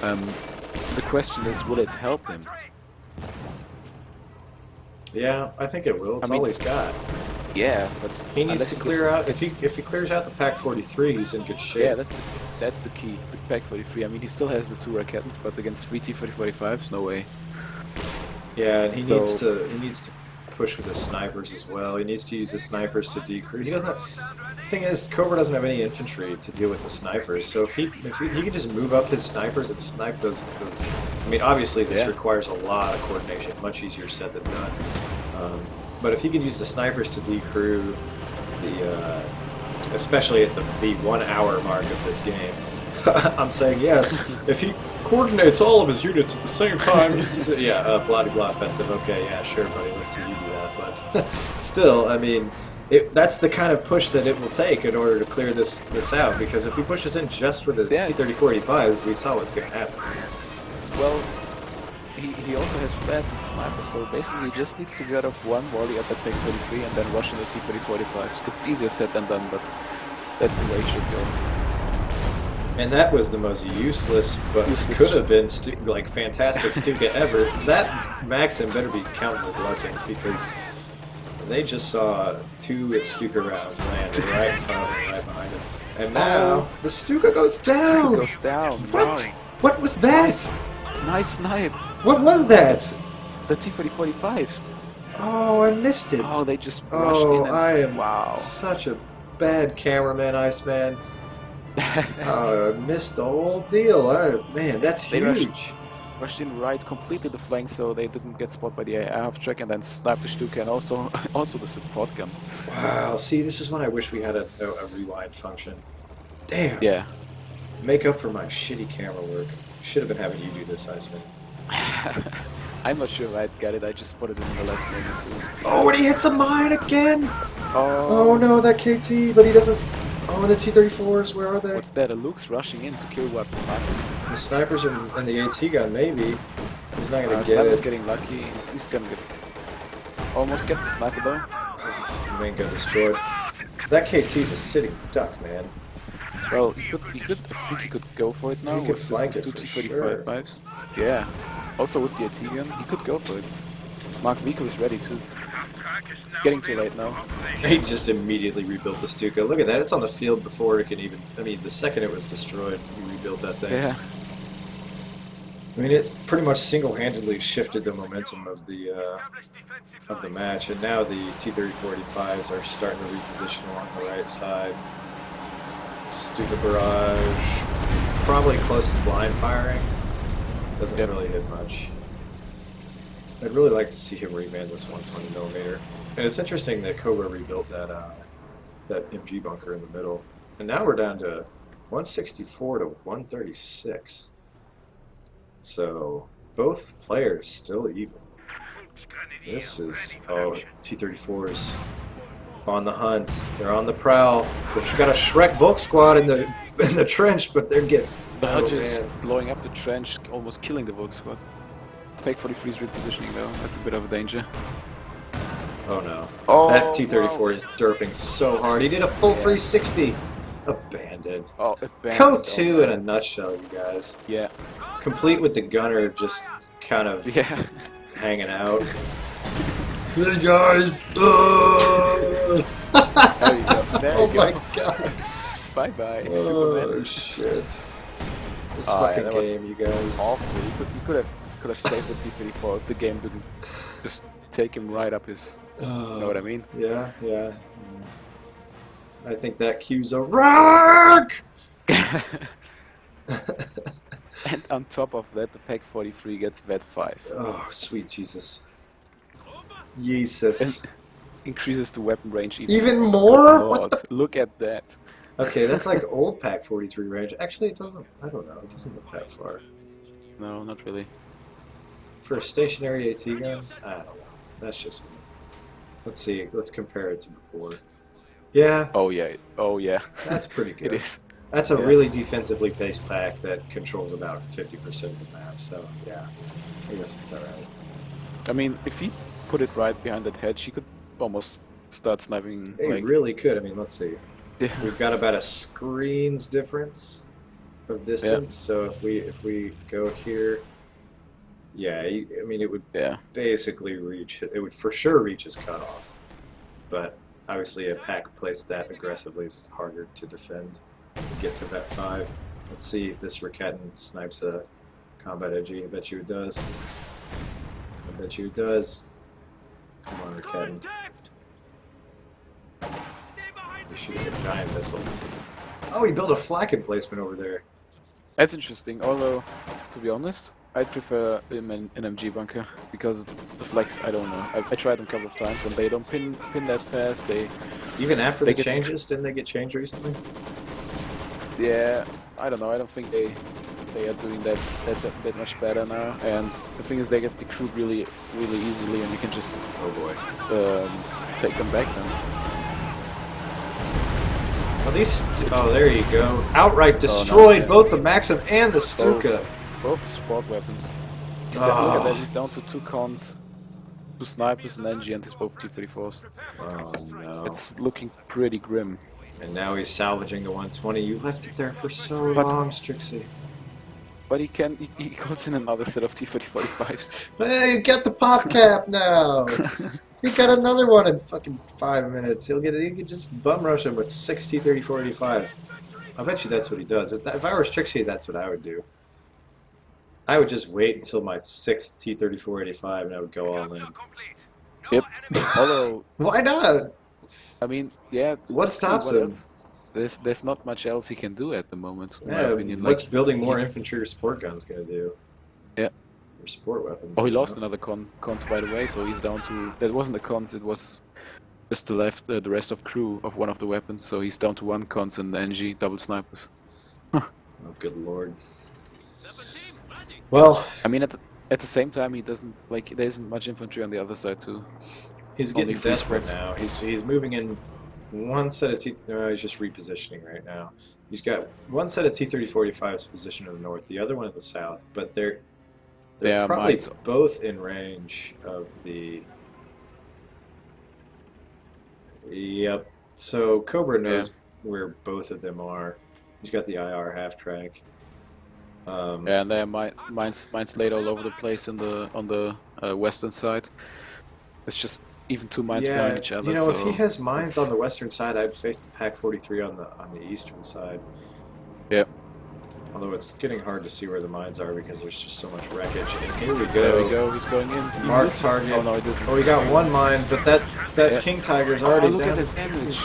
The question is, will it help him? Yeah, I think it will. It's all he's got. Yeah, but he needs to clear out. If he clears out the Pack 43, he's in good shape. Yeah, that's the key. The Pack 43. I mean, he still has the 2 Raketens, but against 3 T-3045s, no way. Yeah, and he needs to push with his snipers as well. He needs to use the snipers to decrease. He doesn't have, the thing is, Cobra doesn't have any infantry to deal with the snipers. So if he can just move up his snipers and snipe those I mean, obviously this requires a lot of coordination. Much easier said than done. But if he can use the snipers to decrew the, especially at the 1 hour mark of this game, I'm saying yes. If he coordinates all of his units at the same time, uses it, blah de blah festive. Okay, yeah, sure, buddy. Let's see you do that. But still, I mean, that's the kind of push that it will take in order to clear this out. Because if he pushes in just with his T-3045s, we saw what's going to happen. Well, he also has flares and snipers, so basically he just needs to get off one volley at the Pack 43 and then rush into T-3045s. It's easier said than done, but that's the way he should go. And that was the most useless, but could have been like fantastic Stuka ever. That Maxim better be counting the blessings because they just saw 2 Stuka rounds land right in front of him, right behind him. And now the Stuka goes down. It goes down. What? Wow. What was that? Nice snipe. What was that? The T-3045s. Oh, I missed it. Oh, they just rushed in. And, I am such a bad cameraman, Iceman. I missed the whole deal. Man, that's huge. Rushed in right completely the flank, so they didn't get spotted by the AF track, and then sniped the Stuka and also the support gun. Wow. See, this is when I wish we had a rewind function. Damn. Yeah. Make up for my shitty camera work. Should have been having you do this, Iceman. I'm not sure I'd get it. I just spotted it in the last moment too. Oh, and he hits a mine again. Oh no, that KT, but he doesn't. Oh, the T-34s, where are they? What's that? A Luke's rushing in to kill what? The snipers? The snipers are in the AT gun, maybe. He's not going to get Sniper's it. getting lucky. He's going to almost get the sniper though. The main gun destroyed. That KT's a sitting duck, man. Well, I think he could go for it now. He could flank it with for 2 sure. T-35s. Yeah. Also with the AT gun, he could go for it. Mark Vehicle is ready too. Getting too late now. He just immediately rebuilt the Stuka. Look at that, it's on the field before it can even... I mean, the second it was destroyed, he rebuilt that thing. Yeah. I mean, it's pretty much single-handedly shifted the momentum of the match, and now the T-3045s are starting to reposition along the right side. Stuka barrage, probably close to blind firing. Doesn't really hit much. I'd really like to see him reman this 120mm. And it's interesting that Cobra rebuilt that MG bunker in the middle. And now we're down to 164 to 136. So both players still even. This is T-34s on the hunt. They're on the prowl. They've got a Shrek Volk squad in the trench, but they're getting blowing up the trench, almost killing the Volk squad. Pack 43 is repositioning though. That's a bit of a danger. Oh no. Oh, that T-34 is derping so hard. He did a full 360. Abandoned. Oh, abandoned. Code 2 in a nutshell, you guys. Yeah. Complete with the gunner just kind of hanging out. Hey guys! There you go. There you go. My god. Bye bye. Oh Superman. shit. This fucking game, you guys. Awful. You could have saved the T-34 if the game didn't just take him right up his... you know what I mean? Yeah, yeah. I think that cues a rock! And on top of that, the Pack 43 gets Vet 5. Oh, sweet Jesus. Jesus. And increases the weapon range even more? Oh, What the? look at that. Okay, that's like old Pack 43 range. Actually, it doesn't. I don't know. It doesn't look that far. No, not really. For a stationary AT gun? I don't know. That's just me. Let's see. Let's compare it to before. Yeah, Oh yeah, oh yeah. that's pretty It good. is. That's a Yeah. really defensively based pack that controls about 50% of the map. So yeah, I guess it's all right. I mean, if he put it right behind that hedge, he could almost start sniping. They Like, really could. I mean, let's see. yeah, We've got about a screen's difference of yeah, distance. So if we go here, yeah, I mean it would yeah. basically reach. It would for sure reach his cutoff, but obviously a pack placed that aggressively is harder to defend. Get to vet 5. Let's see if this Raketin snipes a combat edgy. I bet you it does. I bet you it does. Come on, Raketin. He's shooting a giant missile. Oh, he built a flak emplacement over there. That's interesting. Although, to be honest, I prefer him in an MG bunker because the flex. I don't know. I tried them a couple of times and they don't pin that fast. They Even after They the get- changes, didn't they get changed recently? Yeah, I don't know. I don't think they are doing that much better now. And the thing is, they get decrewed really easily, and you can just Oh boy. take them back then. Well, oh, there you go. Outright destroyed nice. both the Maxim and the Stuka. Both the support weapons. Look Oh. at that. He's down to 2 cons, 2 snipers, and NG, and he's both T-34s. Oh no. It's looking pretty grim. And now he's salvaging the 120. You left it there for so But- long, Strixie. But he goes in another set of T-35s. Hey, get the pop cap now. He got another one in fucking 5 minutes. He can just bum rush him with 6 T-34-85s. I bet you that's what he does. If I were Strixie, that's what I would do. I would just wait until my 6th T-34-85 and I would go all in. Yep. Although, Why not? I mean, yeah. What stops what him? else? There's not much else he can do at the moment, in my Yeah, opinion. what's Like, building more infantry or support guns going to do? Yeah. Or support weapons. Oh, he you lost know? another cons by the way, so he's down to. That wasn't the cons, it was just the rest of crew of one of the weapons, so he's down to 1 cons and the NG double snipers. Oh, good lord. Well, I mean, at the same time, he doesn't like. There isn't much infantry on the other side too. he's Only getting 3 desperate spots. now. He's moving in one set of T. No, he's just repositioning right now. He's got one set of T-34-85s positioned in the north, the other one in the south. But they're Yeah, probably mine's- both in range of the. Yep. So Cobra knows where both of them are. He's got the IR half track. Yeah, and there are mines laid all over the place on the western side. It's just even 2 mines behind each other. You know, if so he has mines it's- on the western side, I'd face the Pac 43 on the eastern side. Yep. Although it's getting hard to see where the mines are because there's just so much wreckage. And here we There go. we go. He's going in. He Mark misses- target. Oh no, he doesn't. Oh, he got one mine, but that Yeah. King Tiger's Oh, already look down at to that damage.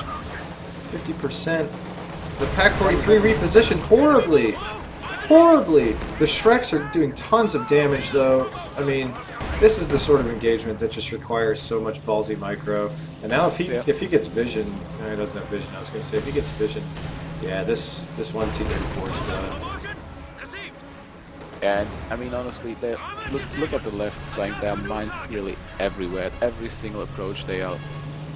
50%. The Pac 43 repositioned horribly. Horribly. The Shreks are doing tons of damage, though. I mean, this is the sort of engagement that just requires so much ballsy micro. And now if he gets vision, no, he doesn't have vision. I was going to say if he gets vision, yeah, this one T-34 is done. And I mean, honestly, look at the left flank. There are mines really everywhere. At every single approach, they are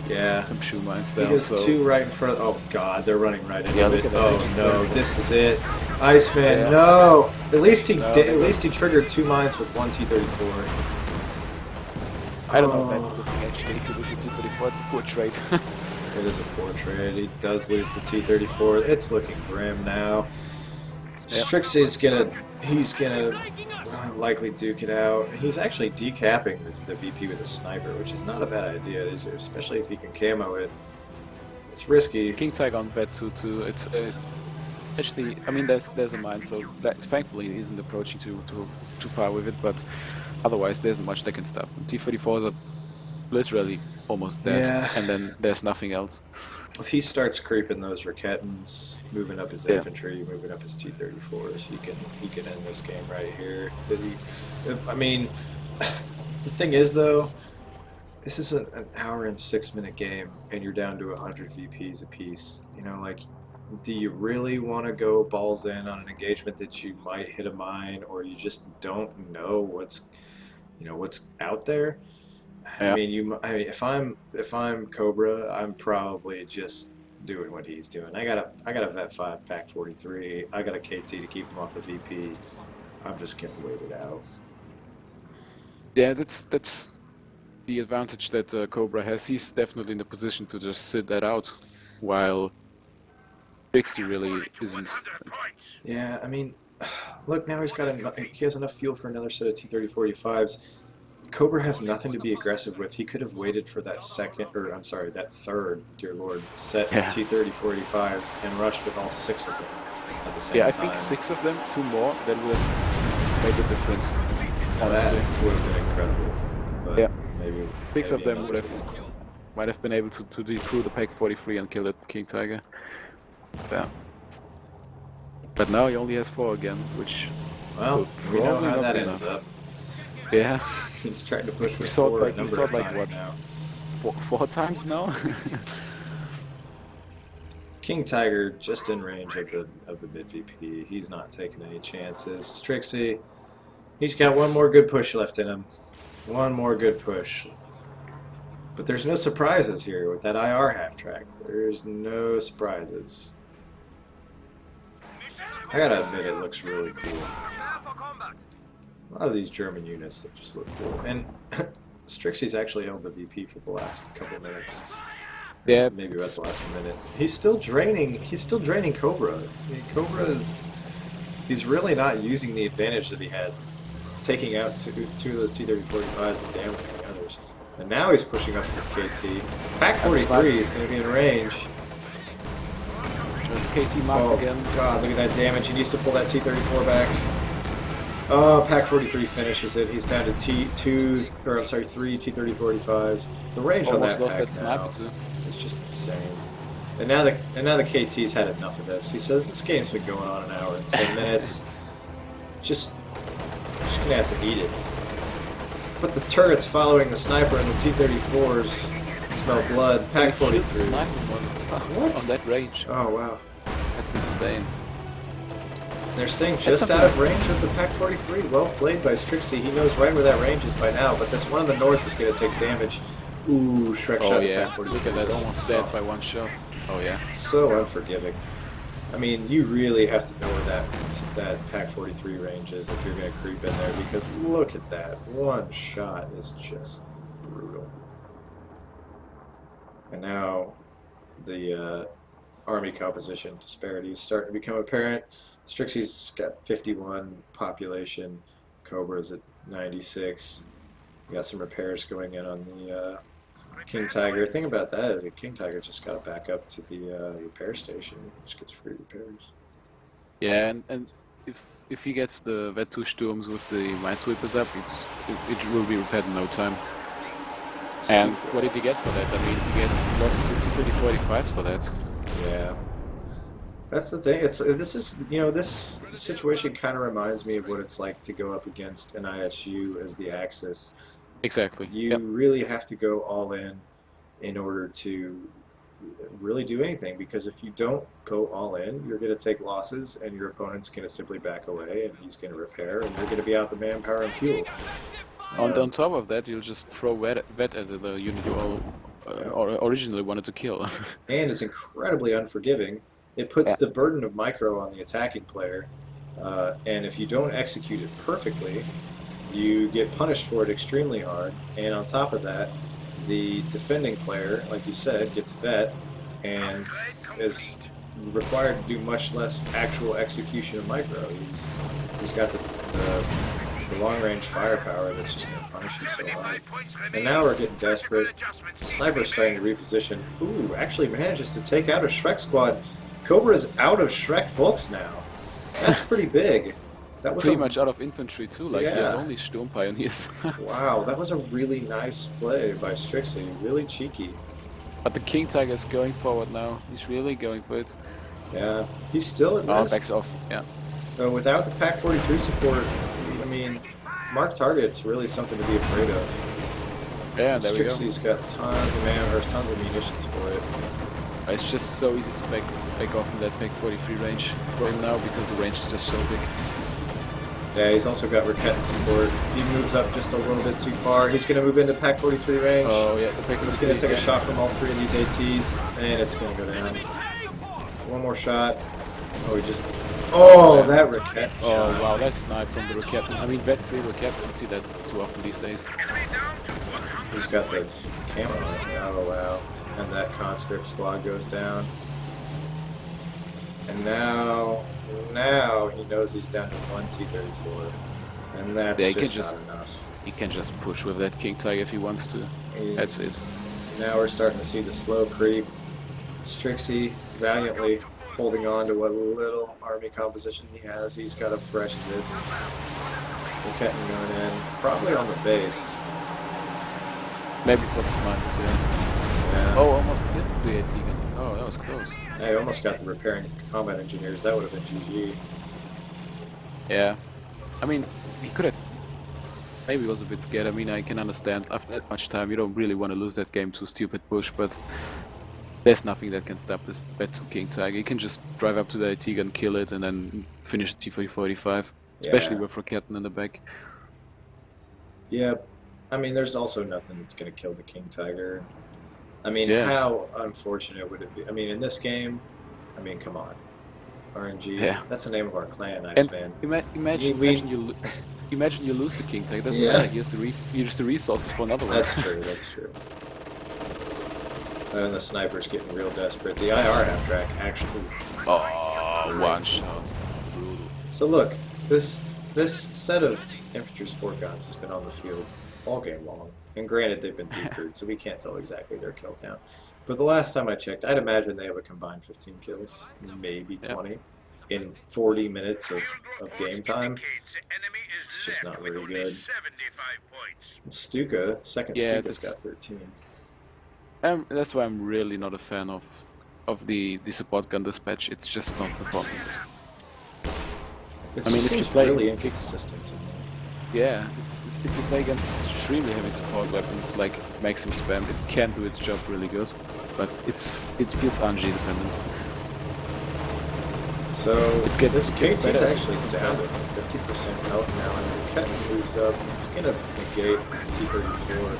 Yeah. some shoe mines He down. has So 2 right in front of. Oh god, they're running right into Yeah, it. look at that, Oh they just no, went for this is it. Iceman, Yeah. no. At least he No, did. they At went- least he triggered 2 mines with 1 T-34. I don't know if that's a good thing actually. If you lose the 234, it's a poor trade. It is a poor trade. He does lose the T-34. It's looking grim now. Yep. Strixie's he's gonna likely duke it out. He's actually decapping the VP with a sniper, which is not a bad idea, especially if he can camo it. It's risky. King Tiger on bed too. It's actually, I mean, there's a mine, so that, thankfully he isn't approaching too far with it. But otherwise, there isn't much that can stop him. T-34s are literally almost dead, Yeah. and then there's nothing else. If he starts creeping those Raketins, moving up his Yeah. infantry, moving up his T-34s, he can end this game right here. I mean, the thing is though, this is an hour and 6-minute game, and you're down to 100 VPs apiece. You know, like, do you really want to go balls in on an engagement that you might hit a mine, or you just don't know what's out there? Yeah. I mean, if I'm Cobra, I'm probably just doing what he's doing. I got a Vet 5 Pack 43. I got a KT to keep him off the VP. I'm just gonna wait it out. Yeah, that's the advantage that Cobra has. He's definitely in the position to just sit that out, while Dixie really isn't. Yeah, I mean, look, now he has enough fuel for another set of T-30-45s. Cobra has nothing to be aggressive with. He could have waited for that that third, dear lord, set of T-30-45s and rushed with all 6 of them at the same time. Yeah, I think 6 of them, 2 more, that would have made a difference. Honestly, that would have been incredible. But yeah, maybe 6 of them another might have been able to decrew the Pack 43 and kill that King Tiger. Yeah. But now he only has 4 again, which well, we know probably how not that be enough. ends up. Yeah. He's trying to push for You saw 4 it a number of times what, now. 4 times now? King Tiger just in range of the mid VP. He's not taking any chances. Strixie, he's got one more good push left in him. One more good push. But there's no surprises here with that IR half track. There's no surprises. I gotta admit, it looks really cool. A lot of these German units that just look cool. And Strixie's actually held the VP for the last couple of minutes. Yeah, maybe about the last minute. He's still draining Cobra. I mean, he's really not using the advantage that he had, taking out two of those T-30-45s and damaging the others. And now he's pushing up his KT. Pack 43 is going to be in range. KT marked again. God, look at that damage. He needs to pull that T-34 back. Oh, Pack 43 finishes it. He's down to 3 T-30-45s. The range Almost on that lost pack that sniper now too. is just insane. And now the KT's had enough of this. He says this game's been going on an hour and 10 minutes. Just gonna have to eat it. But the turrets following the sniper and the T-34s smell blood. Pack 43. What? On that range. Oh wow. That's insane. They're staying just out of range of the Pack 43. Well played by Strixie. He knows right where that range is by now, but this one in the north is going to take damage. Ooh, Shrek shot the Pack 43. Look at that, almost dead by 1 shot. Oh yeah. So unforgiving. I mean, you really have to know where that Pack 43 range is if you're going to creep in there, because look at that. 1 shot is just brutal. And now the army composition disparity is starting to become apparent. Strixie's got 51 population, Cobra's at 96. We got some repairs going in on the King Tiger. The thing about that is that King Tiger just got to back up to the repair station, which gets free repairs. Yeah, and if he gets the Vet 2 Sturms with the Minesweepers up, it will be repaired in no time. And what did he get for that? I mean, he lost 2 T-30-45s for that. Yeah. That's the thing. This situation kind of reminds me of what it's like to go up against an ISU as the Axis. Exactly. You really have to go all in order to really do anything, because if you don't go all in, you're going to take losses, and your opponent's going to simply back away, and he's going to repair, and you're going to be out the manpower and fuel. On top of that, you'll just throw vet at the unit you originally wanted to kill. And it's incredibly unforgiving. It puts the burden of micro on the attacking player, and if you don't execute it perfectly, you get punished for it extremely hard. And on top of that, the defending player, like you said, gets vet and is required to do much less actual execution of micro. He's got the long-range firepower that's just going to punish you so hard. And now we're getting desperate. The sniper's trying to reposition. Ooh, actually manages to take out a Shrek squad. Cobra's out of Shrek folks now. That's pretty big. That was pretty much out of infantry too, like he has Yeah. only Sturm Pioneers. Wow, that was a really nice play by Strixie. Really cheeky. But the King Tiger is going forward now. He's really going for it. Yeah, he's still at risk. Backs off, yeah. Without the Pack 43 support, I mean, mark target's really something to be afraid of. Yeah, there we go. Strixie's got tons of tons of munitions for it. It's just so easy to back off in that Pack 43 range for him now, because the range is just so big. Yeah, he's also got Raquette support. If he moves up just a little bit too far, he's going to move into Pack 43 range. Oh yeah, He's going to take a shot from all three of these ATs, and it's going to go down. One more shot. Oh, he just... Oh, that Raquette shot. Oh wow, that snipe from the Raquette. I mean, vet free Raquette, don't see that too often these days. He's got the camo on. Oh, wow. And that conscript squad goes down. And now he knows he's down to 1 T-34. And that's Yeah, just not enough. He can just push with that King Tiger if he wants to. That's it. Now we're starting to see the slow creep. Strixie valiantly holding on to what little army composition he has. He's got a fresh Zis. Raquette going in. Probably on the base. Maybe for the snipers, yeah. Oh, almost hits the AT gun. Oh, that was close. I almost got the repairing combat engineers. That would have been GG. Yeah. I mean, he could have... Maybe he was a bit scared. I mean, I can understand. After that much time, you don't really want to lose that game to a stupid push, but... There's nothing that can stop this Bet2 King Tiger. You can just drive up to the AT gun, kill it, and then finish the T-45. Especially with Raquette in the back. Yeah. I mean, there's also nothing that's going to kill the King Tiger. I mean, how unfortunate would it be? I mean, in this game, I mean, come on. RNG, that's the name of our clan, Iceman. Imagine you lose the King Tiger. It doesn't matter. Here's the resources for another one. That's true, that's true. And the sniper's getting real desperate. The IR half-track actually... Oh, one shot. Brutal. So look, this set of infantry sport guns has been on the field all game long. And granted, they've been decreed, so we can't tell exactly their kill count. But the last time I checked, I'd imagine they have a combined 15 kills, maybe 20, in 40 minutes of game time. It's just not really good. Stuka, second Stuka's got 13. That's why I'm really not a fan of the support gun dispatch. It's just not performing. It seems really inconsistent to me. Yeah, if you play against extremely heavy support weapons like Maxim Spam, it can do its job really good, but it feels RNG dependent. So this KT is actually down to 50% health now, and Raquette moves up. It's gonna negate T-34.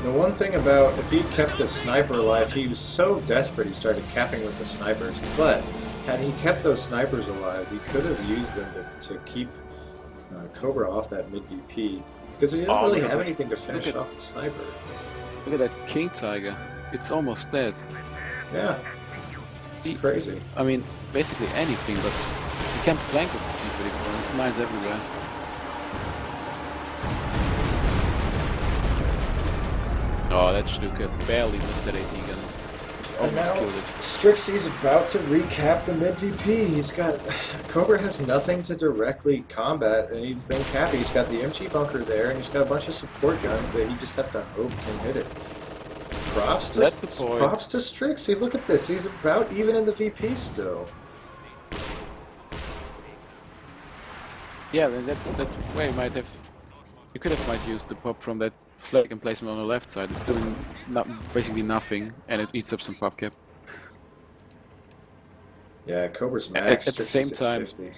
The one thing about, if he kept the sniper alive, he was so desperate he started capping with the snipers, but had he kept those snipers alive, he could have used them to keep Cobra off that mid-VP, because he doesn't really have anything to finish off the sniper. Look at that King Tiger. It's almost dead. Yeah. It's crazy. I mean, basically anything, but you can't flank with the T-34. There's mines everywhere. Oh, that Stuka barely missed that AT gun. Almost killed it. Strixie's about to recap the mid-VP. He's got... Cobra has nothing to directly combat, and he's then capping. He's got the MG bunker there, and he's got a bunch of support guns that he just has to hope can hit it. Props to Strixie. Look at this. He's about even in the VP still. Yeah, that's where you might have... You could have used the pop from that flag emplacement on the left side. It's doing basically nothing, and it eats up some pop cap. Yeah, Cobra's max. At the same time, 50.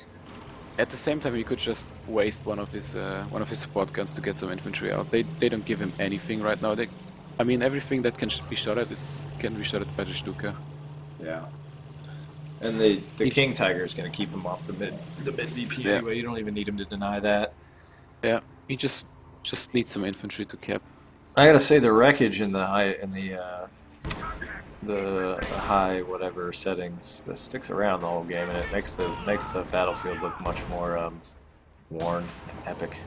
At the same time, he could just waste one of his support guns to get some infantry out. They don't give him anything right now. I mean, everything that can be shot at, it can be shot at by the Stuka. Yeah. And the King Tiger is going to keep him off the mid VP anyway. You don't even need him to deny that. Yeah, he just needs some infantry to cap. I gotta say, the wreckage in the high whatever settings that sticks around the whole game, and it makes the battlefield look much more worn and epic.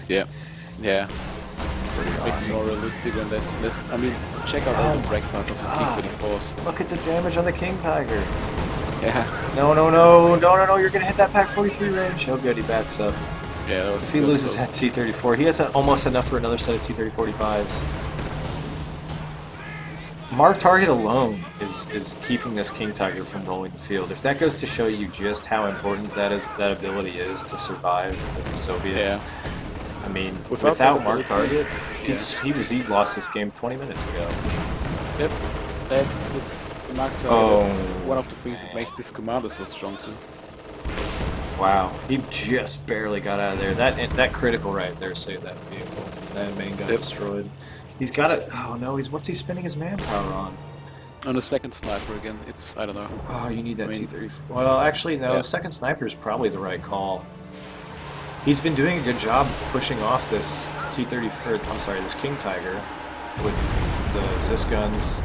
Yeah. It's It's more realistic than this. I mean, check out all the break parts of the T-34s. Look at the damage on the King Tiger. Yeah. No, you're gonna hit that Pack 43 range. Oh good, he backs up. Yeah, that was if he loses that T-34, he has almost enough for another set of T-35s. Mark target alone is keeping this King Tiger from rolling the field. If that goes to show you just how important that ability is to survive as the Soviets. Yeah. I mean, without Mark target, he lost this game 20 minutes ago. Yep, that's Mark target. That's one of the things that makes this commander so strong too. Wow, he just barely got out of there. That critical right there saved that vehicle. That main gun destroyed. He's got it. Oh no, what's he spending his manpower on? On the second sniper again, it's, I don't know. Oh, you need that I mean, T-34. Well, actually, no, yeah. the second sniper is probably the right call. He's been doing a good job pushing off this this King Tiger with the Zis guns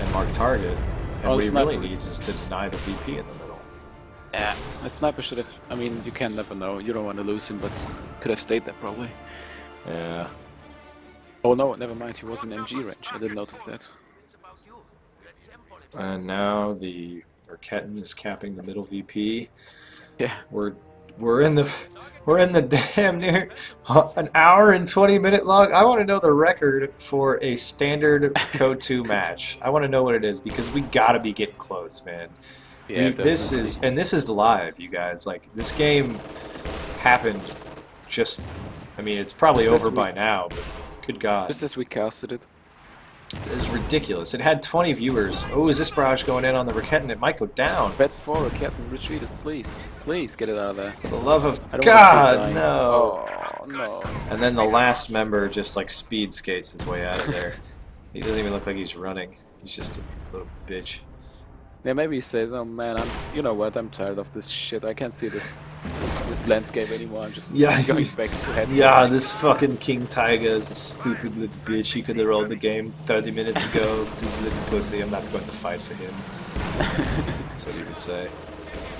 and marked target. And what he really needs is to deny the VP in the middle. Yeah, that sniper should have. I mean, you can never know. You don't want to lose him, but could have stayed there probably. Yeah. Oh no, never mind. He was in MG range. I didn't notice that. And now the Urketten is capping the middle VP. Yeah. We're in the damn near an hour and 20-minute long. I want to know the record for a standard Code 2 match. I want to know what it is because we gotta be getting close, man. Yeah, this is live, you guys. Like this game happened just. I mean, it's probably over by now, but good God. Just as we casted it. It's ridiculous. It had 20 viewers. Oh, is this barrage going in on the Urketten? It might go down. Bet 4, Urketten, retreated, please. Please, get it out of there. For the love of I don't God, no. Oh, no. And then the last member just like speed skates his way out of there. He doesn't even look like he's running. He's just a little bitch. Yeah, maybe he says, oh man, you know what, I'm tired of this shit. I can't see this landscape anymore. I'm just going back to head. Yeah, this fucking King Tiger is a stupid little bitch. He could have rolled the game 30 minutes ago. This little pussy, I'm not going to fight for him. That's what he would say.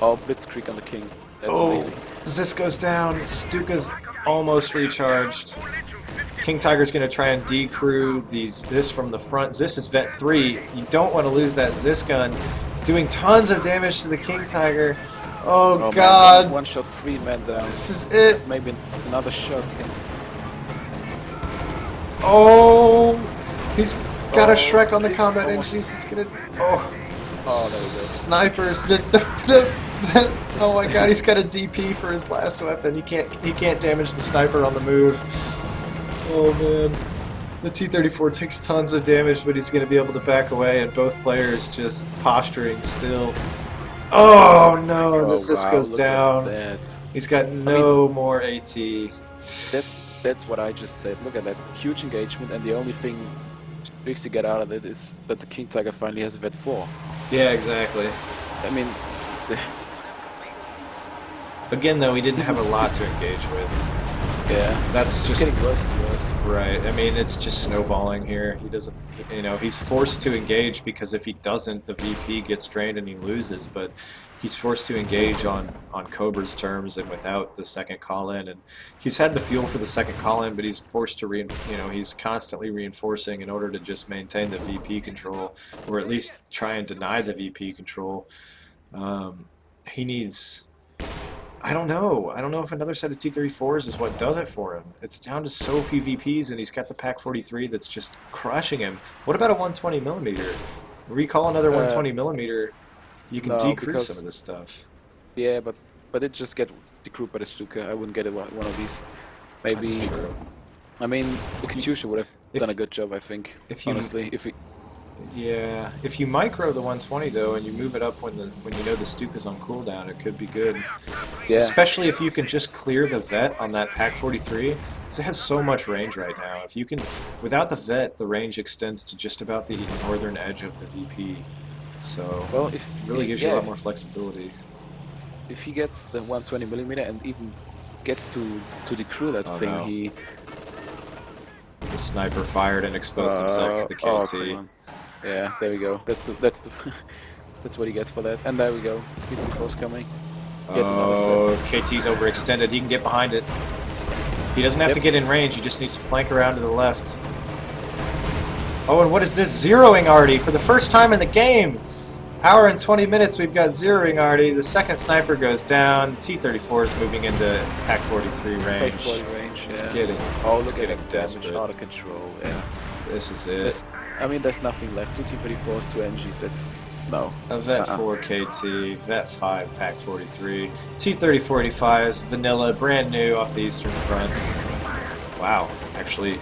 Oh, Blitzkrieg on the King. That's amazing. Zis goes down. Stuka's almost recharged. King Tiger's going to try and decrew this from the front. Zis is vet 3. You don't want to lose that Zis gun. Doing tons of damage to the King Tiger. Oh God! Man, one shot, 3 men down. This is it. Maybe another shot. Oh, he's got a Shrek on the combat engines. It's gonna. Oh, there we go. Snipers. Oh my God, he's got a DP for his last weapon. He can't damage the sniper on the move. Oh man. The T-34 takes tons of damage, but he's going to be able to back away, and both players just posturing still. Oh no, the Zis goes down. He's got no more AT. That's what I just said. Look at that huge engagement, and the only thing Trixie get out of it is that the King Tiger finally has a vet 4. Yeah, exactly. I mean, again though, he didn't have a lot to engage with. Yeah, that's just getting worse and worse. Right. I mean, it's just snowballing here. He doesn't, he's forced to engage because if he doesn't, the VP gets drained and he loses. But he's forced to engage on Cobra's terms and without the second call-in. And he's had the fuel for the second call-in, but he's forced to he's constantly reinforcing in order to just maintain the VP control, or at least try and deny the VP control. He needs. I don't know. I don't know if another set of T-34s is what does it for him. It's down to so few VPs, and he's got the Pak-43 that's just crushing him. What about a 120mm? Recall another 120mm. You can decrew some of this stuff. Yeah, but it just get decrewed by the Stuka. I wouldn't get it one of these. Maybe. That's true. I mean, the Katyusha would have done a good job, I think. Honestly, if you micro the 120 though, and you move it up when you know the Stuka's on cooldown, it could be good. Yeah. Especially if you can just clear the vet on that Pak-43, because it has so much range right now. If you can, without the vet, the range extends to just about the northern edge of the VP. So it really gives you a lot more flexibility. If he gets the 120mm and even gets to decrew that thing, the sniper fired and exposed himself to the KT. Yeah, there we go. That's what he gets for that. And there we go. T-34's coming. KT's overextended. He can get behind it. He doesn't have to get in range. He just needs to flank around to the left. Oh, and what is this? Zeroing already for the first time in the game. Hour and 20 minutes, we've got zeroing already. The second sniper goes down. T-34 is moving into Pak-43 range. It's getting desperate. Out of control. Yeah. This is it. I mean, there's nothing left. 2 T-34s, 2 NGs. That's no. A Vet 4 KT, Vet 5 Pak-43, T-3485s, vanilla, brand new off the Eastern Front. Wow, actually.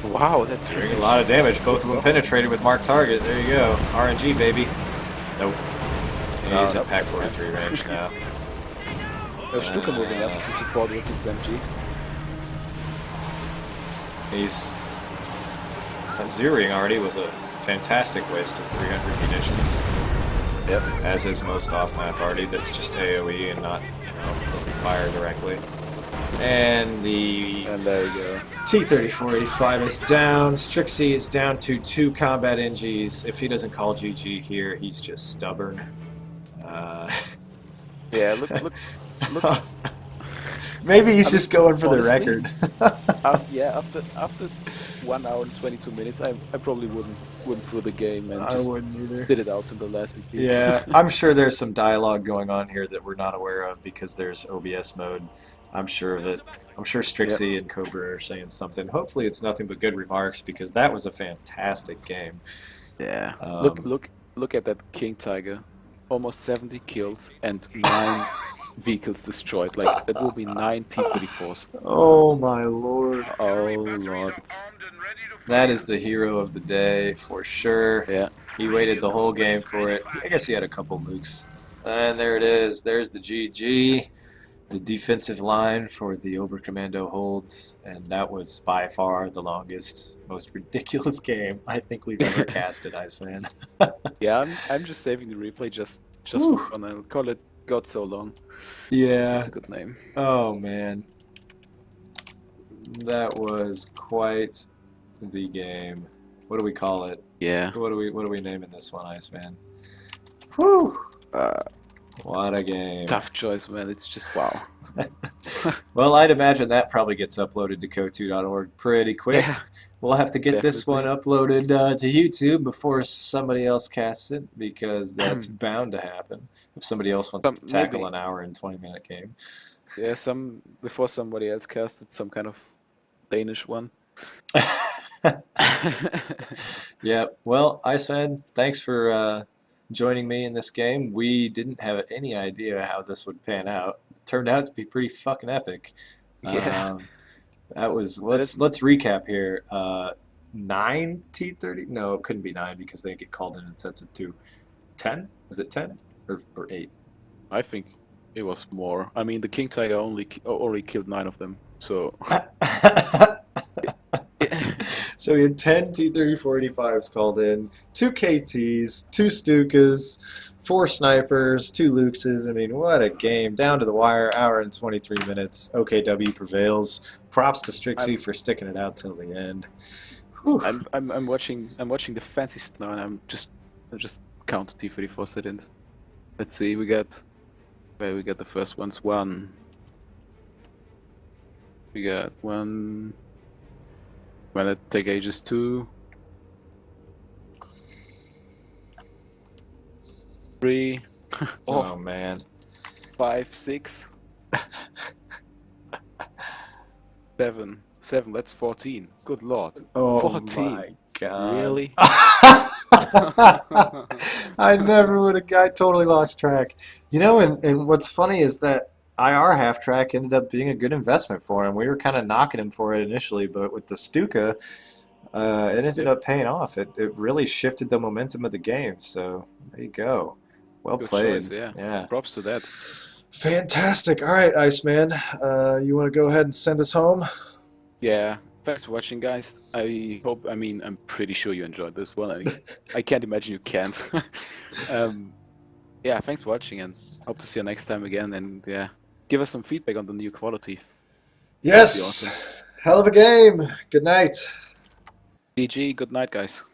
Wow, that's doing a lot of damage. Both of them penetrated with marked target. There you go. RNG, baby. Nope. He's at Pak-43 range now. Stuka moving up to support with his MG. He's zeroing already was a fantastic waste of 300 munitions. Yep. As is most off-map already, that's just AoE and not, doesn't fire directly. And there you go. T-3485 is down. Strixie is down to 2 combat NGs. If he doesn't call GG here, he's just stubborn. Yeah, look. Maybe he's just going for honestly, the record. Yeah, after 1 hour and 22 minutes, I probably wouldn't through the game and just sit it out in the last week. Yeah, I'm sure there's some dialogue going on here that we're not aware of because there's OBS mode. I'm sure of it. I'm sure Strixie and Cobra are saying something. Hopefully it's nothing but good remarks because that was a fantastic game. Yeah. Look at that King Tiger. Almost 70 kills and 9 vehicles destroyed. Like, that will be 9 T-34s. Oh my lord. Oh lord. That is the hero of the day for sure. Yeah. He waited the whole game for it. I guess he had a couple nukes. And there it is. There's the GG. The defensive line for the Oberkommando holds, and that was by far the longest, most ridiculous game I think we've ever casted, Iceman. Yeah, I'm just saving the replay just for fun. I'll call it God So Long. Yeah. That's a good name. Oh man. That was quite the game. What do we call it? Yeah. What are we naming this one, Iceman? Whew. What a game. Tough choice, man. It's just wow. Well, I'd imagine that probably gets uploaded to co2.org pretty quick. Yeah, we'll have to get this one uploaded to YouTube before somebody else casts it, because that's bound to happen if somebody else wants to tackle an hour and 20-minute game. Yeah, before somebody else casted some kind of Danish one. Yeah, well, Iceman, thanks for joining me in this game. We didn't have any idea how this would pan out. It turned out to be pretty fucking epic. Yeah. That was let's recap here. 9 T-30? No, it couldn't be 9 because they get called in sets of 2. 10? Was it 10 or 8? I think it was more. I mean, the King Tiger already killed 9 of them. So. So we had 10 T-3485s called in, 2 KTs, 2 Stukas, 4 snipers, 2 Luxes. I mean, what a game. Down to the wire, hour and 23 minutes. OKW prevails. Props to Strixie for sticking it out till the end. I'm watching the fancy now, and I'm just count T-34 sit-ins. Let's see, we got the first ones. 1. We got 1. Well, it take ages 2. 3. Oh man. 5, 6. 7. 7, that's 14. Good lord. Oh 14. My god. Really? I never would have. I totally lost track. You know, and what's funny is that IR half track ended up being a good investment for him. We were kind of knocking him for it initially, but with the Stuka, it ended up paying off. It really shifted the momentum of the game. So there you go. Well Good played. choice, yeah. Yeah. Props to that. Fantastic. All right, Iceman. You want to go ahead and send us home? Yeah. Thanks for watching, guys. I'm pretty sure you enjoyed this one. I can't imagine you can't. Yeah, thanks for watching, and hope to see you next time again. And yeah, give us some feedback on the new quality. Yes. Awesome. Hell of a game. Good night. GG. Good night, guys.